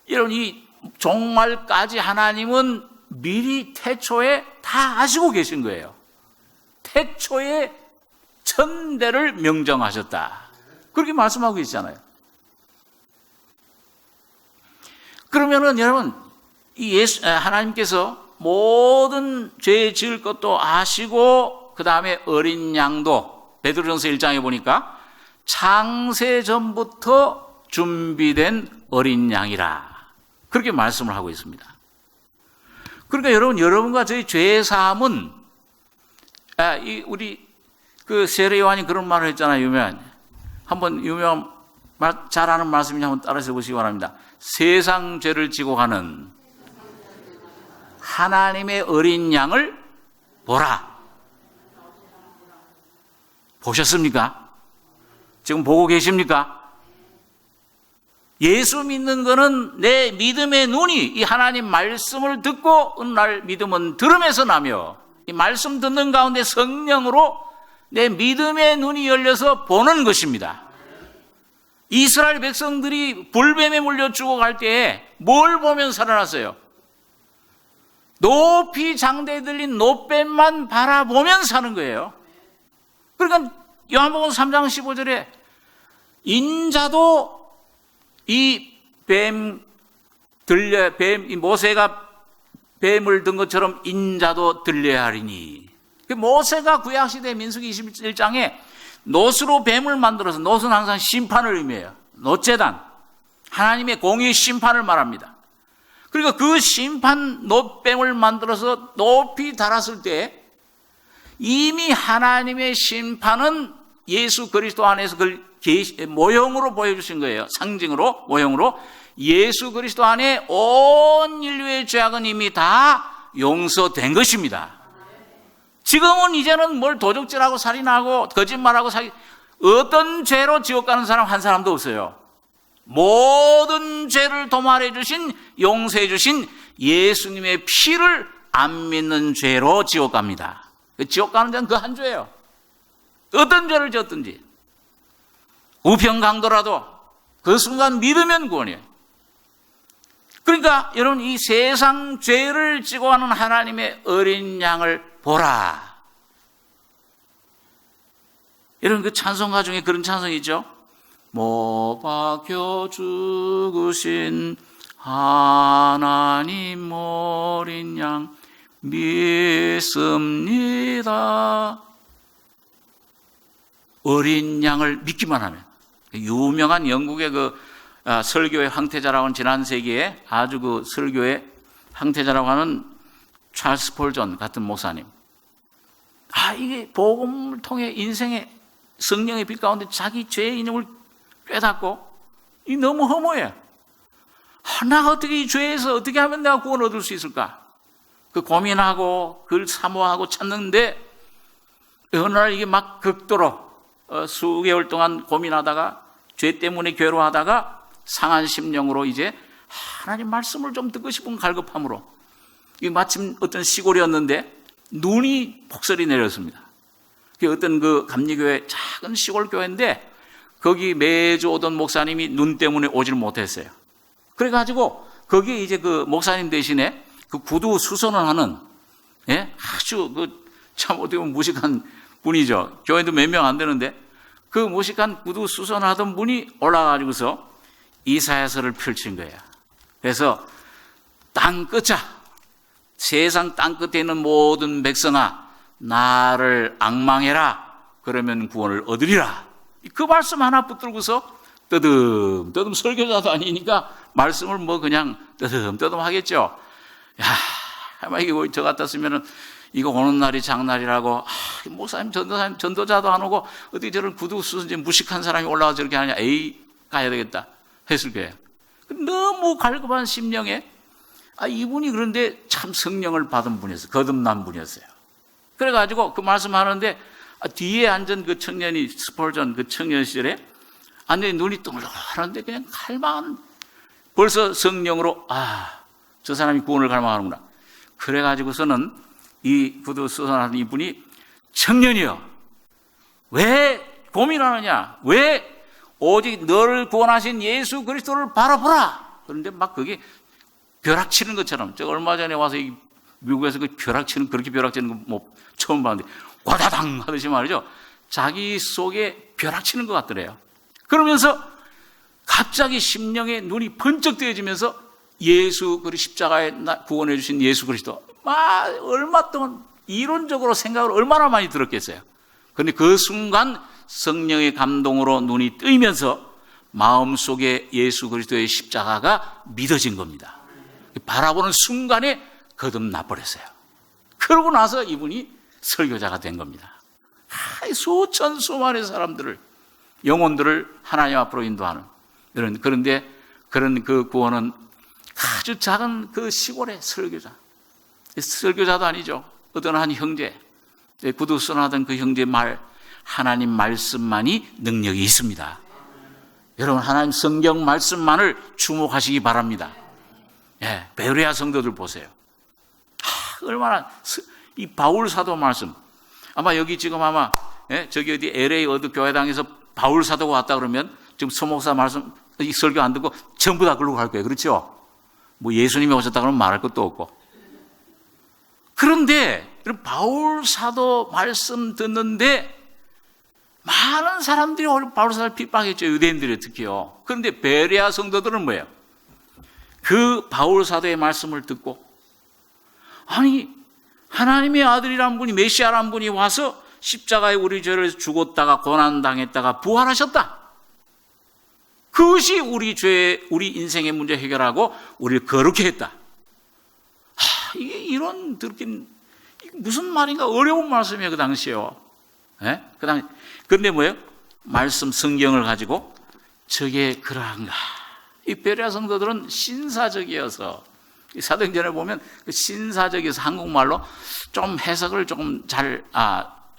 이런 이 종말까지 하나님은 미리 태초에 다 아시고 계신 거예요. 태초에 천대를 명정하셨다. 그렇게 말씀하고 계시잖아요. 그러면은 여러분, 하나님께서 모든 죄 지을 것도 아시고, 그 다음에 어린 양도, 베드로전서 1장에 보니까 창세 전부터 준비된 어린 양이라. 그렇게 말씀을 하고 있습니다. 그러니까 여러분과 저희 죄의 사함은, 우리 그 세례 요한이 그런 말을 했잖아요. 한번 잘 아는 말씀인지 한번 따라서 보시기 바랍니다. 세상 죄를 지고 가는 하나님의 어린 양을 보라. 보셨습니까? 지금 보고 계십니까? 예수 믿는 거는 내 믿음의 눈이 이 하나님 말씀을 듣고 어느 날 믿음은 들음에서 나며 이 말씀 듣는 가운데 성령으로 내 믿음의 눈이 열려서 보는 것입니다. 이스라엘 백성들이 불뱀에 물려 죽어갈 때에 뭘 보면 살아났어요? 높이 장대에 들린 놋뱀만 바라보면 사는 거예요. 그러니까 요한복음 3장 15절에 인자도 이 모세가 뱀을 든 것처럼 인자도 들려야 하리니. 모세가 구약시대 민수기 21장에 놋으로 뱀을 만들어서, 놋은 항상 심판을 의미해요. 놋재단, 하나님의 공의 심판을 말합니다. 그러니까 그 심판 놋뱀을 만들어서 높이 달았을 때 이미 하나님의 심판은 예수 그리스도 안에서 그걸 모형으로 보여주신 거예요. 상징으로, 모형으로. 예수 그리스도 안에 온 인류의 죄악은 이미 다 용서된 것입니다. 지금은 이제는 뭘 도적질하고 살인하고 거짓말하고 어떤 죄로 지옥 가는 사람 한 사람도 없어요. 모든 죄를 도말해 주신, 용서해 주신 예수님의 피를 안 믿는 죄로 지옥 갑니다. 지옥 가는 자는 그 한 죄예요. 어떤 죄를 지었든지 우편 강도라도 그 순간 믿으면 구원이에요. 그러니까 여러분, 이 세상 죄를 지고 가는 하나님의 어린 양을 보라. 여러분, 그 찬송가 중에 그런 찬송이 있죠. 못 박혀 죽으신 하나님 어린 양 믿습니다. 어린 양을 믿기만 하면. 유명한 영국의 설교의 황태자라고 하는 지난 세기에 아주 그 설교의 황태자라고 하는 찰스 폴존 같은 목사님. 이게 복음을 통해 인생의 성령의 빛 가운데 자기 죄의 이념을 깨닫고, 이 너무 허무해. 내가 어떻게 이 죄에서 어떻게 하면 내가 구원 얻을 수 있을까? 그 고민하고 그걸 사모하고 찾는데 어느 날 이게 막 극도로 수개월 동안 고민하다가 죄 때문에 괴로워하다가 상한 심령으로 이제 하나님 말씀을 좀 듣고 싶은 갈급함으로, 마침 어떤 시골이었는데 눈이 폭설이 내렸습니다. 어떤 그 감리교회 작은 시골 교회인데 거기 매주 오던 목사님이 눈 때문에 오질 못했어요. 그래가지고 거기에 이제 그 목사님 대신에 그 구두 수선을 하는, 아주 참 어떻게 보면 무식한 분이죠. 교회도 몇 명 안 되는데 그 무식한 구두 수선하던 분이 올라가지고서 이사야서를 펼친 거예요. 그래서 땅 끝자, 세상 땅 끝에 있는 모든 백성아, 나를 앙망해라. 그러면 구원을 얻으리라. 그 말씀 하나 붙들고서 떠듬 설교자도 아니니까 말씀을 그냥 떠듬 하겠죠. 아마 이거 저 같았으면은 이거 오는 날이 장날이라고, 목사님, 전도자도 안 오고 어떻게 저런 구두 수선지 무식한 사람이 올라와서 저렇게 하냐. 가야 되겠다 했을 거예요. 너무 갈급한 심령에, 이분이 그런데 참 성령을 받은 분이었어요. 거듭난 분이었어요. 그래가지고 그 말씀하는데 뒤에 앉은 그 청년이, 스폴전 그 청년 시절에 완전히 눈이 동글동글하는데 그냥 갈망하는, 벌써 성령으로 저 사람이 구원을 갈망하는구나. 그래가지고서는 이 구두 수선하는 이분이, 청년이여, 왜 고민하느냐? 왜 오직 너를 구원하신 예수 그리스도를 바라보라. 그런데 막 그게 벼락치는 것처럼, 제가 얼마 전에 와서 미국에서 그렇게 벼락치는 거 처음 봤는데, 와다당 하듯이 말이죠. 자기 속에 벼락치는 것 같더래요. 그러면서 갑자기 심령에 눈이 번쩍 뜨여지면서 예수 그리스도 십자가에 구원해 주신 예수 그리스도, 얼마 동안 이론적으로 생각을 얼마나 많이 들었겠어요. 그런데 그 순간 성령의 감동으로 눈이 뜨이면서 마음속에 예수 그리스도의 십자가가 믿어진 겁니다. 바라보는 순간에 거듭나버렸어요. 그러고 나서 이분이 설교자가 된 겁니다. 수천 수만의 사람들을, 영혼들을 하나님 앞으로 인도하는 그런데 그런 그 구원은 아주 작은 그 시골의 설교자도 아니죠. 어떤 한 형제, 구두 수선하던 그 형제 하나님 말씀만이 능력이 있습니다. 여러분, 하나님 성경 말씀만을 주목하시기 바랍니다. 베레아 성도들 보세요. 얼마나 이 바울 사도 말씀, 아마 여기 지금 저기 어디 LA 어디 교회당에서 바울 사도가 왔다 그러면 지금 서목사 말씀 이 설교 안 듣고 전부 다 그러고 갈 거예요. 그렇죠? 예수님이 오셨다 그러면 말할 것도 없고. 그런데 바울 사도 말씀 듣는데 많은 사람들이 바울 사도를 핍박했죠. 유대인들이 특히요. 그런데 베레아 성도들은 뭐예요? 그 바울 사도의 말씀을 듣고, 하나님의 아들이란 분이, 메시아란 분이 와서 십자가에 우리 죄를 죽었다가 고난당했다가 부활하셨다. 그것이 우리 인생의 문제 해결하고 우리를 거룩해 했다. 이게 무슨 말인가 어려운 말씀이에요, 그 당시에요. 그런데 뭐예요? 말씀 성경을 가지고 저게 그러한가. 이 베레아 성도들은 신사적이어서, 사도행전에 보면 신사적이어서 한국말로 좀 해석을 조금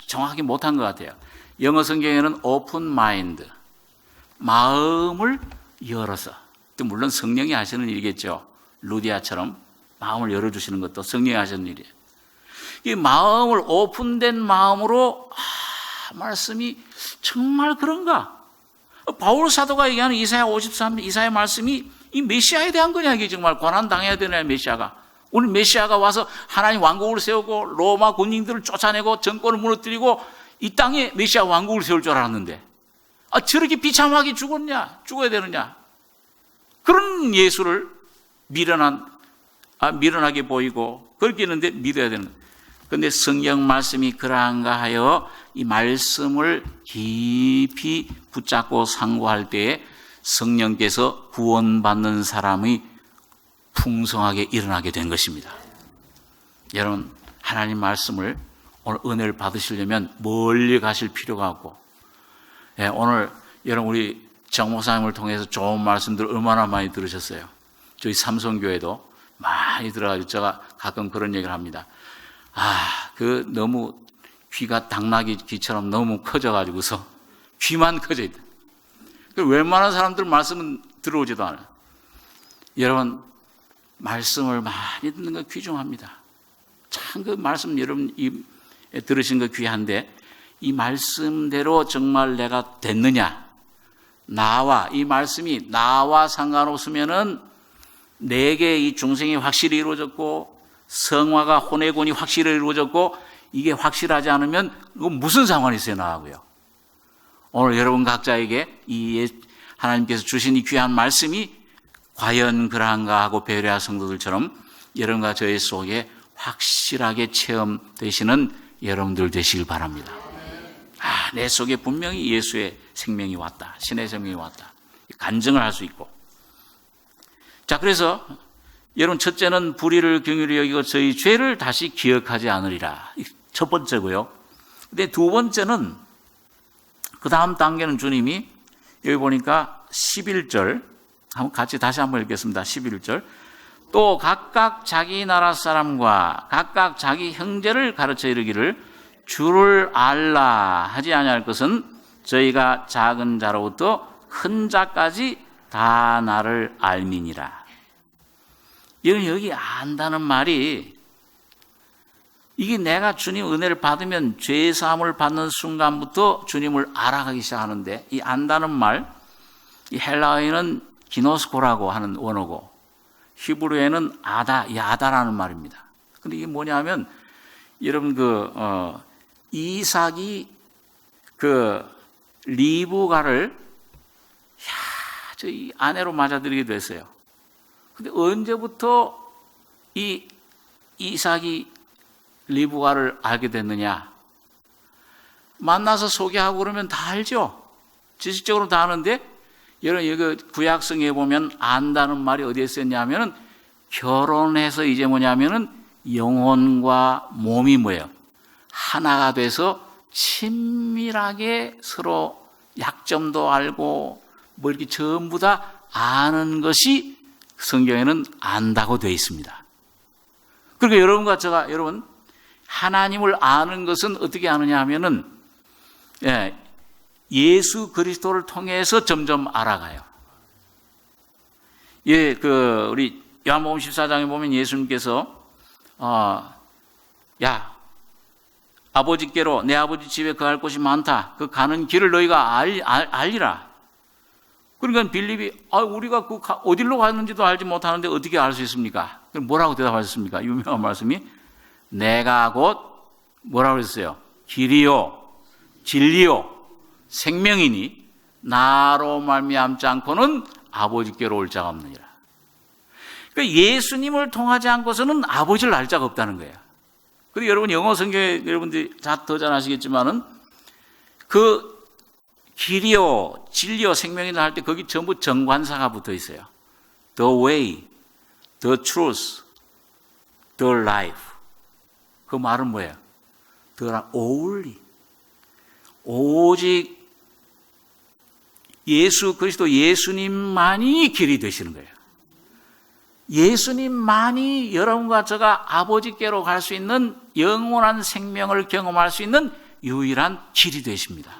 정확히 못한 것 같아요. 영어 성경에는 open mind, 마음을 열어서, 물론 성령이 하시는 일이겠죠. 루디아처럼 마음을 열어주시는 것도 성령이 하시는 일이에요. 이 마음을, 오픈된 마음으로 말씀이 정말 그런가? 바울 사도가 얘기하는 이사야 53, 이사야 말씀이 이 메시아에 대한 거냐, 이게 정말 고난당해야 되냐, 메시아가. 오늘 메시아가 와서 하나님 왕국을 세우고 로마 군인들을 쫓아내고 정권을 무너뜨리고 이 땅에 메시아 왕국을 세울 줄 알았는데, 저렇게 비참하게 죽어야 되느냐. 그런 예수를 미련하게 보이고 그렇게 있는데 믿어야 되는 거예요. 그런데 성경 말씀이 그러한가 하여 이 말씀을 깊이 붙잡고 상고할 때에 성령께서 구원받는 사람이 풍성하게 일어나게 된 것입니다. 여러분, 하나님 말씀을 오늘 은혜를 받으시려면 멀리 가실 필요가 없고, 오늘 여러분 우리 정 목사님을 통해서 좋은 말씀들 얼마나 많이 들으셨어요. 저희 삼성교회도 많이 들어가지고 제가 가끔 그런 얘기를 합니다. 너무 귀가 당나귀 귀처럼 너무 커져가지고서 귀만 커져 있다. 웬만한 사람들 말씀은 들어오지도 않아요. 여러분, 말씀을 많이 듣는 거 귀중합니다. 참 그 말씀 여러분 들으신 거 귀한데, 이 말씀대로 정말 내가 됐느냐, 이 말씀이 나와 상관없으면은 내게 이 중생이 확실히 이루어졌고 성화가 혼외군이 확실히 이루어졌고 이게 확실하지 않으면 무슨 상관이 있어요, 나하고요. 오늘 여러분 각자에게 이 하나님께서 주신 이 귀한 말씀이 과연 그러한가 하고 베레아 성도들처럼 여러분과 저의 속에 확실하게 체험되시는 여러분들 되시길 바랍니다. 내 속에 분명히 예수의 생명이 왔다, 신의 생명이 왔다, 간증을 할 수 있고. 자, 그래서 여러분, 첫째는 불의를 긍휼히 여기고 저희 죄를 다시 기억하지 않으리라. 첫 번째고요. 근데 두 번째는 그 다음 단계는 주님이 여기 보니까 11절 같이 다시 한번 읽겠습니다. 11절. 또 각각 자기 나라 사람과 각각 자기 형제를 가르쳐 이르기를 주를 알라 하지 아니할 것은 저희가 작은 자로부터 큰 자까지 다 나를 알미니라. 여기 안다는 말이, 이게 내가 주님 은혜를 받으면 죄 사함을 받는 순간부터 주님을 알아가기 시작하는데, 이 안다는 말, 이 헬라어에는 기노스코라고 하는 원어고 히브리어에는 야다라는 말입니다. 근데 이게 뭐냐면, 여러분 이삭이 리브가를 저희 아내로 맞아들이게 됐어요. 근데 언제부터 이 이삭이 리브가를 알게 됐느냐? 만나서 소개하고 그러면 다 알죠. 지식적으로 다 아는데, 여러분 여기 구약성에 보면 안다는 말이 어디에 쓰였냐면은 결혼해서 이제 뭐냐면은 영혼과 몸이 뭐예요? 하나가 돼서 친밀하게 서로 약점도 알고 뭐 이렇게 전부 다 아는 것이 성경에는 안다고 되어 있습니다. 그러니까 여러분과 여러분 하나님을 아는 것은 어떻게 아느냐 하면은 예수 그리스도를 통해서 점점 알아가요. 우리 요한복음 14장에 보면 예수님께서 아버지께로 내 아버지 집에 거할 곳이 많다. 그 가는 길을 너희가 알리라. 그러니까 빌립이 우리가 어디로 갔는지도 알지 못하는데 어떻게 알 수 있습니까? 그럼 뭐라고 대답하셨습니까? 유명한 말씀이 내가 곧 뭐라고 했어요? 길이요 진리요 생명이니 나로 말미암지 않고는 아버지께로 올 자가 없느니라. 그러니까 예수님을 통하지 않고서는 아버지를 알 자가 없다는 거예요. 그리고 여러분 영어 성경에 여러분들이 더 잘 아시겠지만은 그 길이요 진리요 생명이라 할 때 거기 전부 정관사가 붙어 있어요. The way, the truth, the life. 그 말은 뭐예요? only. 오직 예수 그리스도 예수님만이 길이 되시는 거예요. 예수님만이 여러분과 제가 아버지께로 갈 수 있는 영원한 생명을 경험할 수 있는 유일한 길이 되십니다.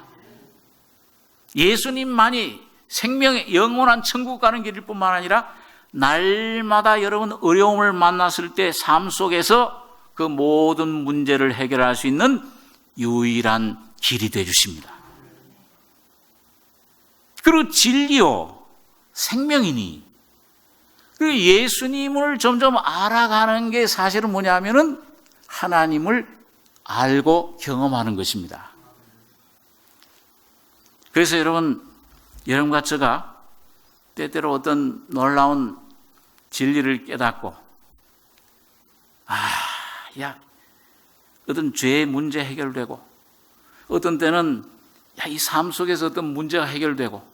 예수님만이 생명의 영원한 천국 가는 길일 뿐만 아니라 날마다 여러분 어려움을 만났을 때 삶 속에서 그 모든 문제를 해결할 수 있는 유일한 길이 되어 주십니다. 그리고 진리요 생명이니 그 예수님을 점점 알아가는 게 사실은 뭐냐면은 하나님을 알고 경험하는 것입니다. 그래서 여러분과 제가 때때로 어떤 놀라운 진리를 깨닫고, 어떤 죄의 문제 해결되고, 어떤 때는 이 삶 속에서 어떤 문제가 해결되고,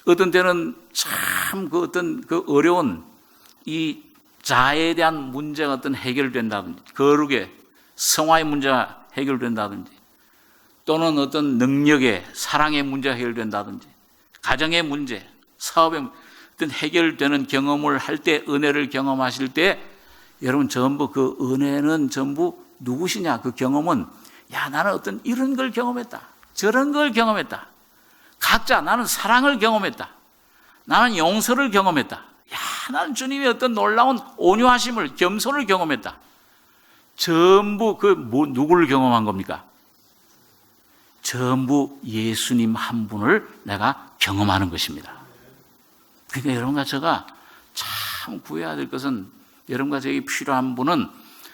어떤 때는 참 어떤 어려운 이 자아에 대한 문제가 어떤 해결된다든지, 거룩의 성화의 문제가 해결된다든지, 또는 어떤 능력의 사랑의 문제가 해결된다든지, 가정의 문제, 사업의 어떤 해결되는 경험을 할 때, 은혜를 경험하실 때, 여러분 전부 그 은혜는 전부 누구시냐? 그 경험은 나는 어떤 이런 걸 경험했다, 저런 걸 경험했다. 각자 나는 사랑을 경험했다, 나는 용서를 경험했다, 나는 주님의 어떤 놀라운 온유하심을, 겸손을 경험했다. 전부 누구를 경험한 겁니까? 전부 예수님 한 분을 내가 경험하는 것입니다. 그러니까 여러분과 제가 참 구해야 될 것은, 여러분과 저에게 필요한 분은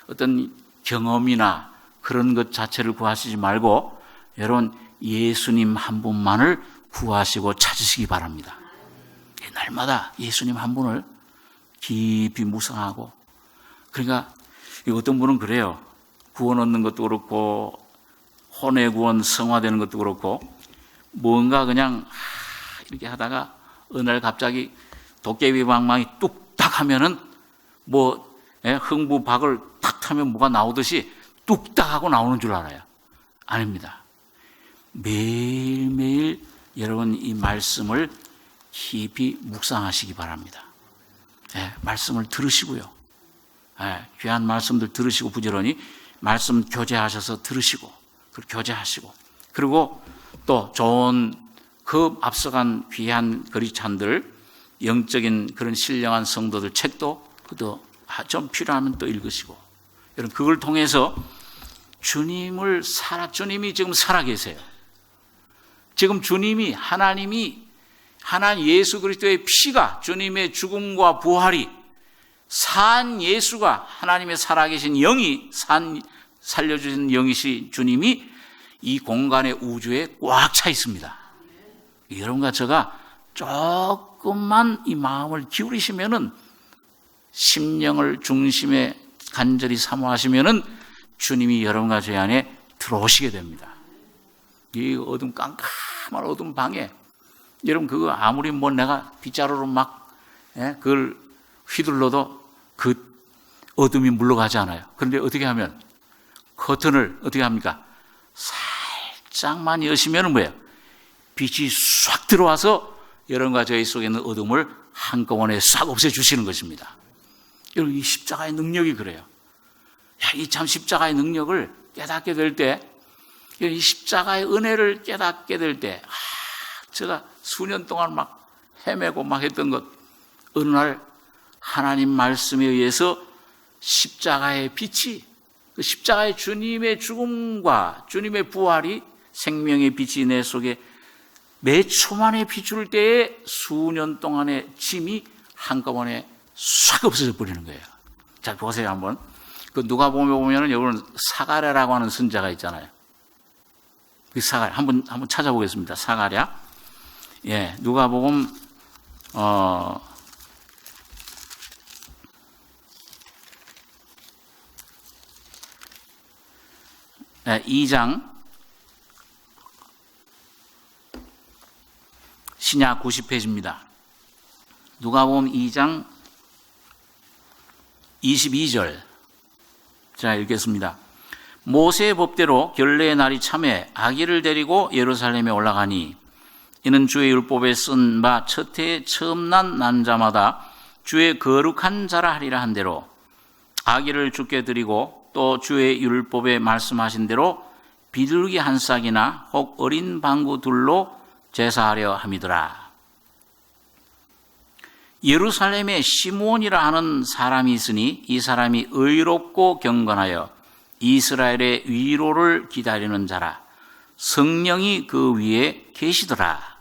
어떤 경험이나 그런 것 자체를 구하시지 말고, 여러분 예수님 한 분만을 구하시고 찾으시기 바랍니다. 날마다 예수님 한 분을 깊이 묵상하고, 그러니까 어떤 분은 그래요. 구원 얻는 것도 그렇고, 혼의 구원 성화되는 것도 그렇고, 뭔가 그냥 이렇게 하다가 어느 날 갑자기 도깨비 방망이 뚝딱 하면은 흥부박을 탁 타면 뭐가 나오듯이 뚝딱 하고 나오는 줄 알아요. 아닙니다. 매일매일 여러분 이 말씀을 깊이 묵상하시기 바랍니다. 말씀을 들으시고요. 귀한 말씀들 들으시고, 부지런히 말씀 교제하셔서 들으시고, 교제하시고, 그리고 또 좋은 그 앞서간 귀한 그리스도인들, 영적인 그런 신령한 성도들 책도 좀 필요하면 또 읽으시고, 여러분 그걸 통해서 주님이 지금 살아계세요. 지금 하나님 예수 그리스도의 피가, 주님의 죽음과 부활이, 산 예수가, 하나님의 살아계신 영이, 살려주신 영이신 주님이 이 공간의 우주에 꽉 차 있습니다. 여러분과 제가 조금만 이 마음을 기울이시면은, 심령을 중심에 간절히 사모하시면은 주님이 여러분과 제 안에 들어오시게 됩니다. 이 깜깜한 어둠 방에, 여러분 그거 아무리 내가 빗자루로 그걸 휘둘러도 그 어둠이 물러가지 않아요. 그런데 어떻게 하면, 커튼을 어떻게 합니까? 살짝만 여시면은 뭐예요? 빛이 싹 들어와서 여러분과 저희 속에 있는 어둠을 한꺼번에 싹 없애주시는 것입니다. 여러분 이 십자가의 능력이 그래요. 이 참 십자가의 능력을 깨닫게 될 때, 이 십자가의 은혜를 깨닫게 될 때, 제가 수년 동안 헤매고 했던 것, 어느 날 하나님 말씀에 의해서 십자가의 빛이, 그 십자가의 주님의 죽음과 주님의 부활이, 생명의 빛이 내 속에 몇 초만에 비출 때에 수년 동안의 짐이 한꺼번에 싹 없어져 버리는 거예요. 자, 보세요 한번. 그 누가복음에 보면은 여러분 사가랴라고 하는 선자가 있잖아요. 그 사가랴 한번 찾아보겠습니다. 사가랴. 누가복음 2장 신약 90페이지입니다. 누가복음 2장 22절. 자, 읽겠습니다. 모세의 법대로 결례의 날이 참에 아기를 데리고 예루살렘에 올라가니, 이는 주의 율법에 쓴 바 첫 해에 처음 난 난자마다 주의 거룩한 자라 하리라 한 대로 아기를 주께 드리고, 또 주의 율법에 말씀하신 대로 비둘기 한 싹이나 혹 어린 방구 둘로 제사하려 함이더라. 예루살렘에 시므온이라 하는 사람이 있으니, 이 사람이 의롭고 경건하여 이스라엘의 위로를 기다리는 자라. 성령이 그 위에 계시더라.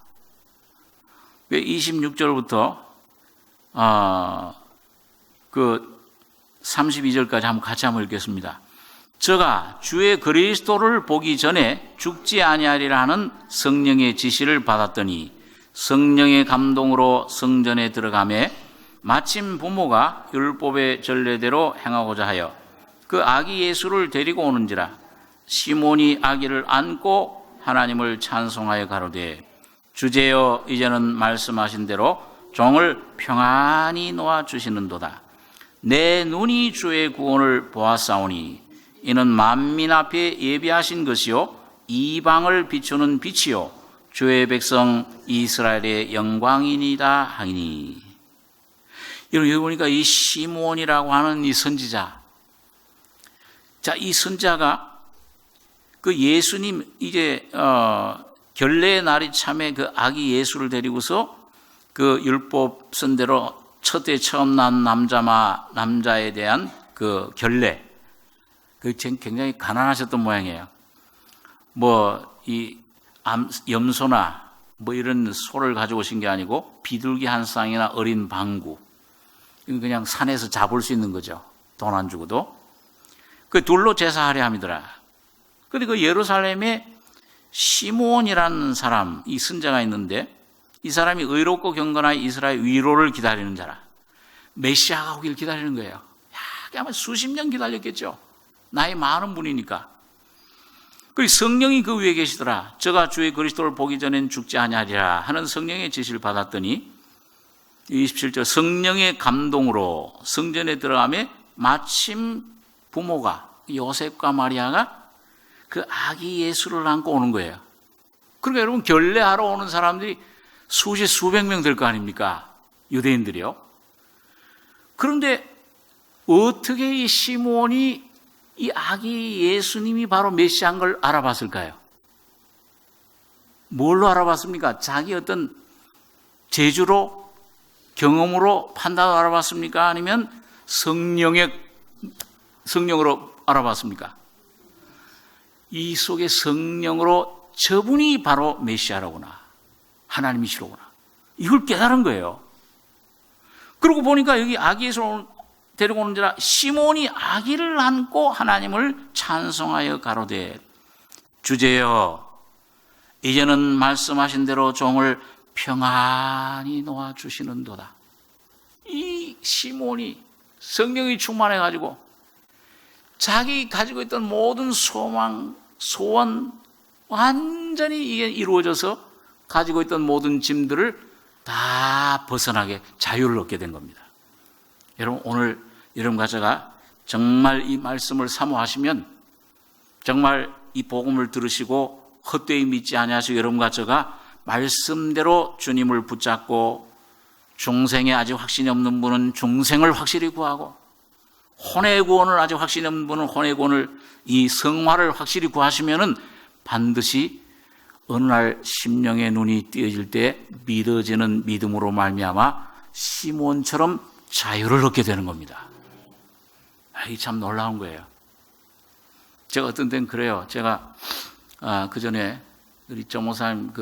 26절부터 그 32절까지 한번 같이 한번 읽겠습니다. 저가 주의 그리스도를 보기 전에 죽지 아니하리라 하는 성령의 지시를 받았더니 성령의 감동으로 성전에 들어가매 마침 부모가 율법의 전례대로 행하고자 하여 그 아기 예수를 데리고 오는지라 시몬이 아기를 안고 하나님을 찬송하여 가로되 주제여 이제는 말씀하신 대로 종을 평안히 놓아주시는도다. 내 눈이 주의 구원을 보았사오니 이는 만민 앞에 예비하신 것이요 이방을 비추는 빛이요 주의 백성 이스라엘의 영광이니이다 하니. 여러분 보니까 이 시몬이라고 하는 이 선지자, 자, 이 선지자가 그 예수님 이제 결례의 날이 참에 그 아기 예수를 데리고서 그 율법 선대로 첫해 처음 난 남자에 대한 그 결례, 그 굉장히 가난하셨던 모양이에요. 뭐 이 염소나 뭐 이런 소를 가지고 오신 게 아니고 비둘기 한 쌍이나 어린 방구, 이건 그냥 산에서 잡을 수 있는 거죠. 돈 안 주고도. 그 둘로 제사하려 함이더라. 그런데 그 예루살렘에 시몬이라는 사람, 이 선자가 있는데 이 사람이 의롭고 경건하여 이스라엘 위로를 기다리는 자라. 메시아가 오길 기다리는 거예요. 야, 아마 수십 년 기다렸겠죠. 나이 많은 분이니까. 그리고 성령이 그 위에 계시더라. 저가 주의 그리스도를 보기 전엔 죽지 아니하리라 하는 성령의 지시를 받았더니 27절 성령의 감동으로 성전에 들어가며 마침 부모가 요셉과 마리아가 그 아기 예수를 안고 오는 거예요. 그러니까 여러분 결례하러 오는 사람들이 수백 명 될 거 아닙니까? 유대인들이요. 그런데 어떻게 이 시몬이 이 아기 예수님이 바로 메시아인 걸 알아봤을까요? 뭘로 알아봤습니까? 자기 어떤 재주로, 경험으로 판단으로 알아봤습니까? 아니면 성령으로 알아봤습니까? 이 속에 성령으로 저분이 바로 메시아로구나, 하나님이시로구나, 이걸 깨달은 거예요. 그러고 보니까 여기 아기 예수를 데리고 오는지라 시몬이 아기를 안고 하나님을 찬송하여 가로되 주제여 이제는 말씀하신 대로 종을 평안히 놓아주시는도다. 이 시몬이 성령이 충만해가지고 자기 가지고 있던 모든 소망, 소원 완전히 이게 이루어져서 가지고 있던 모든 짐들을 다 벗어나게 자유를 얻게 된 겁니다. 여러분 오늘 여러분과 제가 정말 이 말씀을 사모하시면 정말 이 복음을 들으시고 헛되이 믿지 아니하시고 여러분과 제가 말씀대로 주님을 붙잡고 중생에 아직 확신이 없는 분은 중생을 확실히 구하고 혼의 구원을 아직 확신이 없는 분은 혼의 구원을 이 성화를 확실히 구하시면은 반드시 어느 날 심령의 눈이 띄어질 때 믿어지는 믿음으로 말미암아 시몬처럼 자유를 얻게 되는 겁니다. 이게 참 놀라운 거예요. 제가 어떤 때는 그래요. 제가 그 전에 우리 정모사님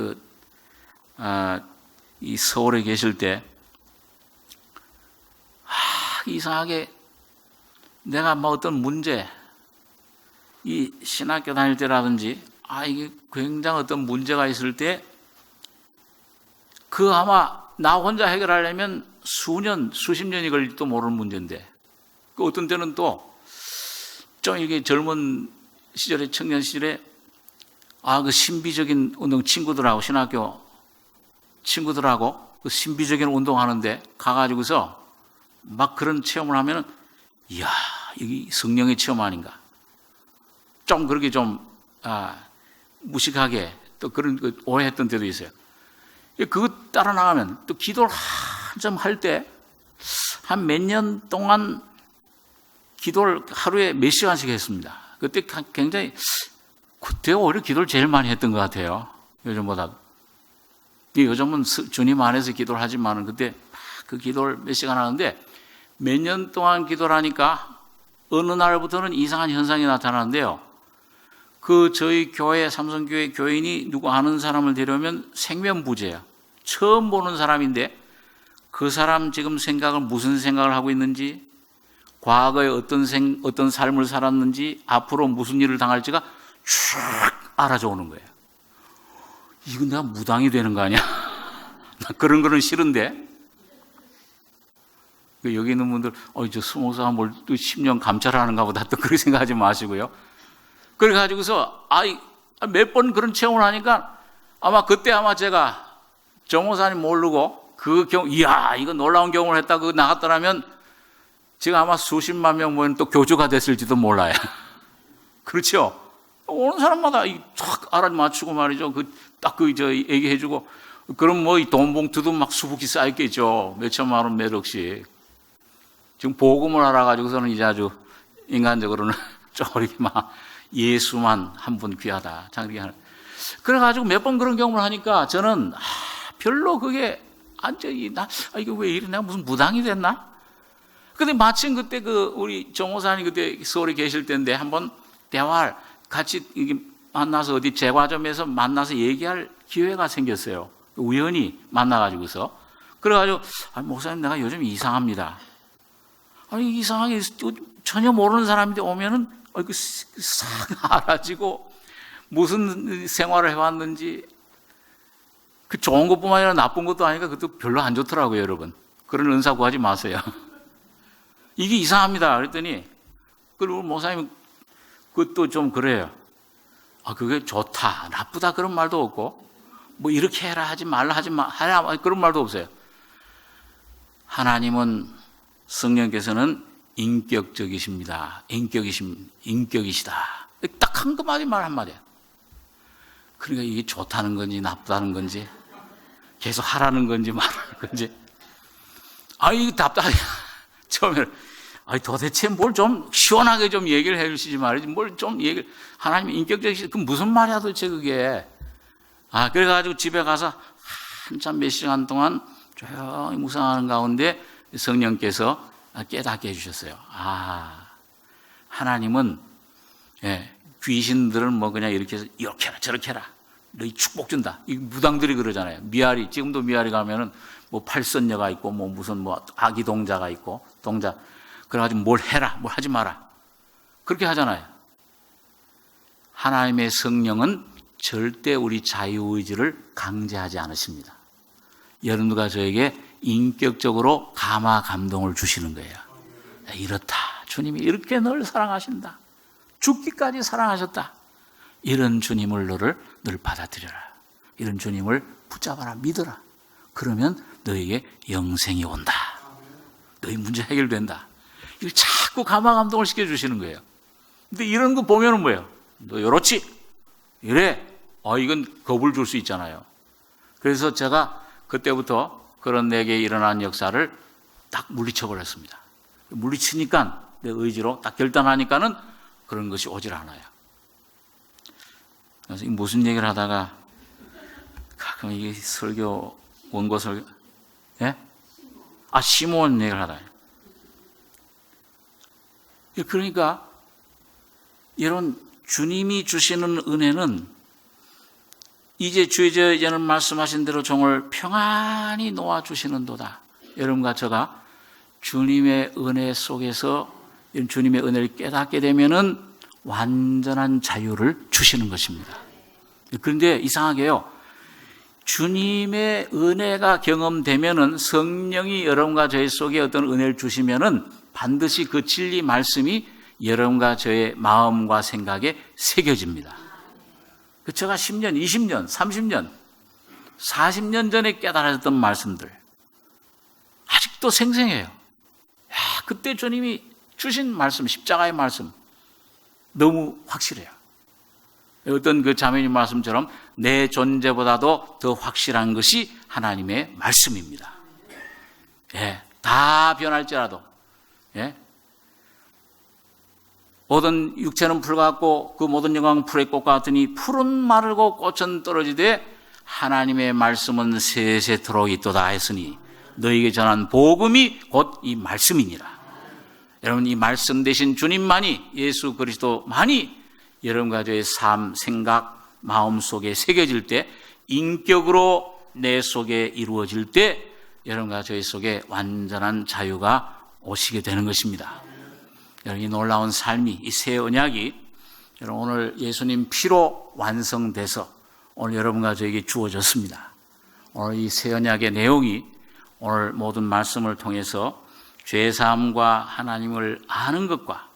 이 서울에 계실 때 이상하게 내가 뭐 어떤 문제, 이 신학교 다닐 때라든지 이게 굉장히 어떤 문제가 있을 때 그 아마 나 혼자 해결하려면 수년, 수십 년이 걸릴지도 모르는 문제인데 그 어떤 때는 또 좀 이게 젊은 시절에 청년 시절에 그 신비적인 운동 친구들하고 신학교 친구들하고 그 신비적인 운동하는데 가가지고서 막 그런 체험을 하면은 이야 이게 성령의 체험 아닌가 좀 그렇게 좀 무식하게 또 그런 오해했던 때도 있어요. 그거 따라 나가면 또 기도를 한참 할 때 한 몇 년 동안 기도를 하루에 몇 시간씩 했습니다. 그때 굉장히 그때 오히려 기도를 제일 많이 했던 것 같아요. 요즘보다. 요즘은 주님 안에서 기도를 하지만은 그때 그 기도를 몇 시간 하는데 몇 년 동안 기도를 하니까 어느 날부터는 이상한 현상이 나타나는데요. 저희 교회, 삼성교회 교인이 누구 아는 사람을 데려오면 생면부재야. 처음 보는 사람인데 그 사람 지금 생각을 무슨 생각을 하고 있는지, 과거에 어떤 삶을 살았는지, 앞으로 무슨 일을 당할지가 쫙 알아져 오는 거예요. 이건 내가 무당이 되는 거 아니야? 나 그런 거는 싫은데. 여기 있는 분들, 저 수목사가 뭘 또 10년 감찰하는가 보다, 또 그렇게 생각하지 마시고요. 그래가지고서, 몇 번 그런 체험을 하니까, 아마 그때 제가 정호사님 모르고, 이거 놀라운 경험을 했다, 그거 나갔더라면, 지금 아마 수십만 명 모인 또 교주가 됐을지도 몰라요. 그렇죠? 오는 사람마다 쫙 알아맞추고 말이죠. 얘기해주고, 그럼 이 돈 봉투도 막 수북히 쌓였겠죠. 몇 천만 원, 몇 억씩. 지금 복음을 알아가지고서는 이제 아주 인간적으로는 이렇게 예수만 한 분 귀하다. 그렇게 하는. 그래가지고 몇 번 그런 경험을 하니까 저는 별로 그게 이거 왜 이래? 내가 무슨 무당이 됐나? 근데 마침 그때 우리 정호사님 그때 서울에 계실 때인데 한번 대화를 같이 만나서 어디 제과점에서 만나서 얘기할 기회가 생겼어요. 우연히 만나가지고서. 그래가지고, 목사님 내가 요즘 이상합니다. 이상하게 전혀 모르는 사람인데 오면은, 싹 알아지고, 무슨 생활을 해왔는지, 그 좋은 것뿐만 아니라 나쁜 것도 아니까 그것도 별로 안 좋더라고요, 여러분. 그런 은사 구하지 마세요. 이게 이상합니다. 그랬더니, 그리고 목사님, 그것도 좀 그래요. 그게 좋다, 나쁘다 그런 말도 없고, 이렇게 해라 하지 말라 하라 그런 말도 없어요. 하나님은 성령께서는 인격적이십니다. 인격이시다. 딱 한마디 말 한마디야. 그러니까 이게 좋다는 건지 나쁘다는 건지 계속 하라는 건지 말하는 건지 이거 답답해. 처음에는 도대체 뭘 좀 시원하게 좀 얘기를 해 주시지 말이지 뭘 좀 얘기를 하나님 인격적이시 그 무슨 말이야 도대체 그게. 그래가지고 집에 가서 한참 몇 시간 동안 조용히 묵상하는 가운데 성령께서 깨닫게 해주셨어요. 하나님은 귀신들은 그냥 이렇게 해서 이렇게 해라 저렇게 해라 너희 축복 준다. 이 무당들이 그러잖아요. 미아리 지금도 미아리 가면은 팔선녀가 있고 무슨 아기 동자가 있고 동자 그래가지고 뭘 해라 뭘 하지 마라 그렇게 하잖아요. 하나님의 성령은 절대 우리 자유의지를 강제하지 않으십니다. 여러분들과 저에게 인격적으로 감화 감동을 주시는 거예요. 이렇다. 주님이 이렇게 널 사랑하신다. 죽기까지 사랑하셨다. 이런 주님을 너를 늘 받아들여라. 이런 주님을 붙잡아라. 믿어라. 그러면 너에게 영생이 온다. 너희 문제 해결된다. 이걸 자꾸 감화 감동을 시켜주시는 거예요. 근데 이런 거 보면은 뭐예요? 너 요렇지? 이래. 이건 겁을 줄 수 있잖아요. 그래서 제가 그때부터 그런 내게 일어난 역사를 딱 물리쳐버렸습니다. 물리치니까 내 의지로 딱 결단하니까는 그런 것이 오질 않아요. 그래서 무슨 얘기를 하다가 가끔 이게 설교, 원고 설교, 시몬 얘기를 하다가. 그러니까 이런 주님이 주시는 은혜는 이제 주의제는 말씀하신 대로 종을 평안히 놓아주시는도다. 여러분과 제가 주님의 은혜 속에서 주님의 은혜를 깨닫게 되면은 완전한 자유를 주시는 것입니다. 그런데 이상하게요. 주님의 은혜가 경험되면은 성령이 여러분과 저희 속에 어떤 은혜를 주시면은 반드시 그 진리 말씀이 여러분과 저의 마음과 생각에 새겨집니다. 제가 10년, 20년, 30년, 40년 전에 깨달았던 말씀들 아직도 생생해요. 그때 주님이 주신 말씀, 십자가의 말씀 너무 확실해요. 어떤 그 자매님 말씀처럼 내 존재보다도 더 확실한 것이 하나님의 말씀입니다. 다 변할지라도 모든 육체는 풀 같고 그 모든 영광은 풀의 꽃과 같으니 풀은 마르고 꽃은 떨어지되 하나님의 말씀은 세세토록 있도다 했으니 너에게 전한 복음이 곧 이 말씀이니라. 여러분 이 말씀 되신 주님만이 예수 그리스도만이 여러분과 저의 삶, 생각, 마음 속에 새겨질 때 인격으로 내 속에 이루어질 때 여러분과 저희 속에 완전한 자유가 오시게 되는 것입니다. 여러분, 이 놀라운 삶이, 이 새 언약이 여러분 오늘 예수님 피로 완성돼서 오늘 여러분과 저에게 주어졌습니다. 오늘 이 새 언약의 내용이 오늘 모든 말씀을 통해서 죄사함과 하나님을 아는 것과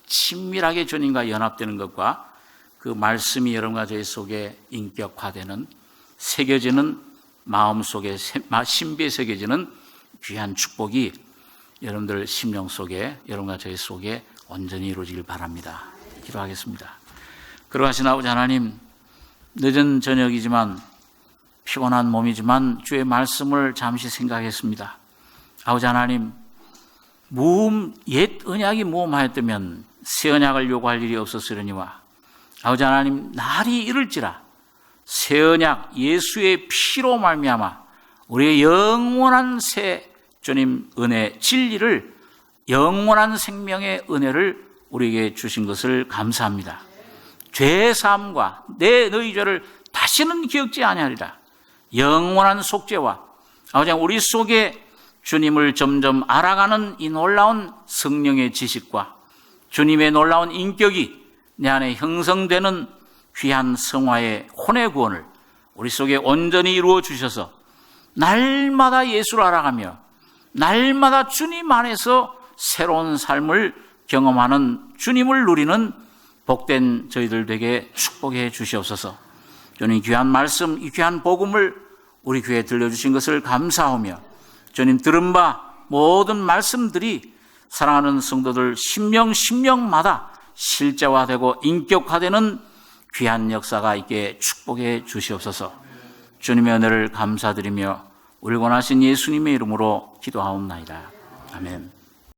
친밀하게 주님과 연합되는 것과 그 말씀이 여러분과 저희 속에 인격화되는, 새겨지는, 마음속에 신비에 새겨지는 귀한 축복이 여러분들 심령 속에, 여러분과 저희 속에 온전히 이루어지길 바랍니다. 기도하겠습니다. 그러하신 아버지 하나님, 늦은 저녁이지만 피곤한 몸이지만 주의 말씀을 잠시 생각했습니다. 아버지 하나님, 옛 언약이 무엄하였다면 새 언약을 요구할 일이 없었으려니와 아버지 하나님, 날이 이를지라 새 언약 예수의 피로 말미암아 우리의 영원한 새 주님 은혜, 진리를, 영원한 생명의 은혜를 우리에게 주신 것을 감사합니다. 죄사함과 너희 죄를 다시는 기억지 아니하리라. 영원한 속죄와 아버지 우리 속에 주님을 점점 알아가는 이 놀라운 성령의 지식과 주님의 놀라운 인격이 내 안에 형성되는 귀한 성화의 혼의 구원을 우리 속에 온전히 이루어 주셔서 날마다 예수를 알아가며 날마다 주님 안에서 새로운 삶을 경험하는, 주님을 누리는 복된 저희들 되게 축복해 주시옵소서. 주님 귀한 말씀, 이 귀한 복음을 우리 교회에 들려주신 것을 감사하며 주님 들은 바 모든 말씀들이 사랑하는 성도들 심령마다 실제화되고 인격화되는 귀한 역사가 있게 축복해 주시옵소서. 주님의 은혜를 감사드리며 우리 원하신 예수님의 이름으로 기도하옵나이다. 아멘.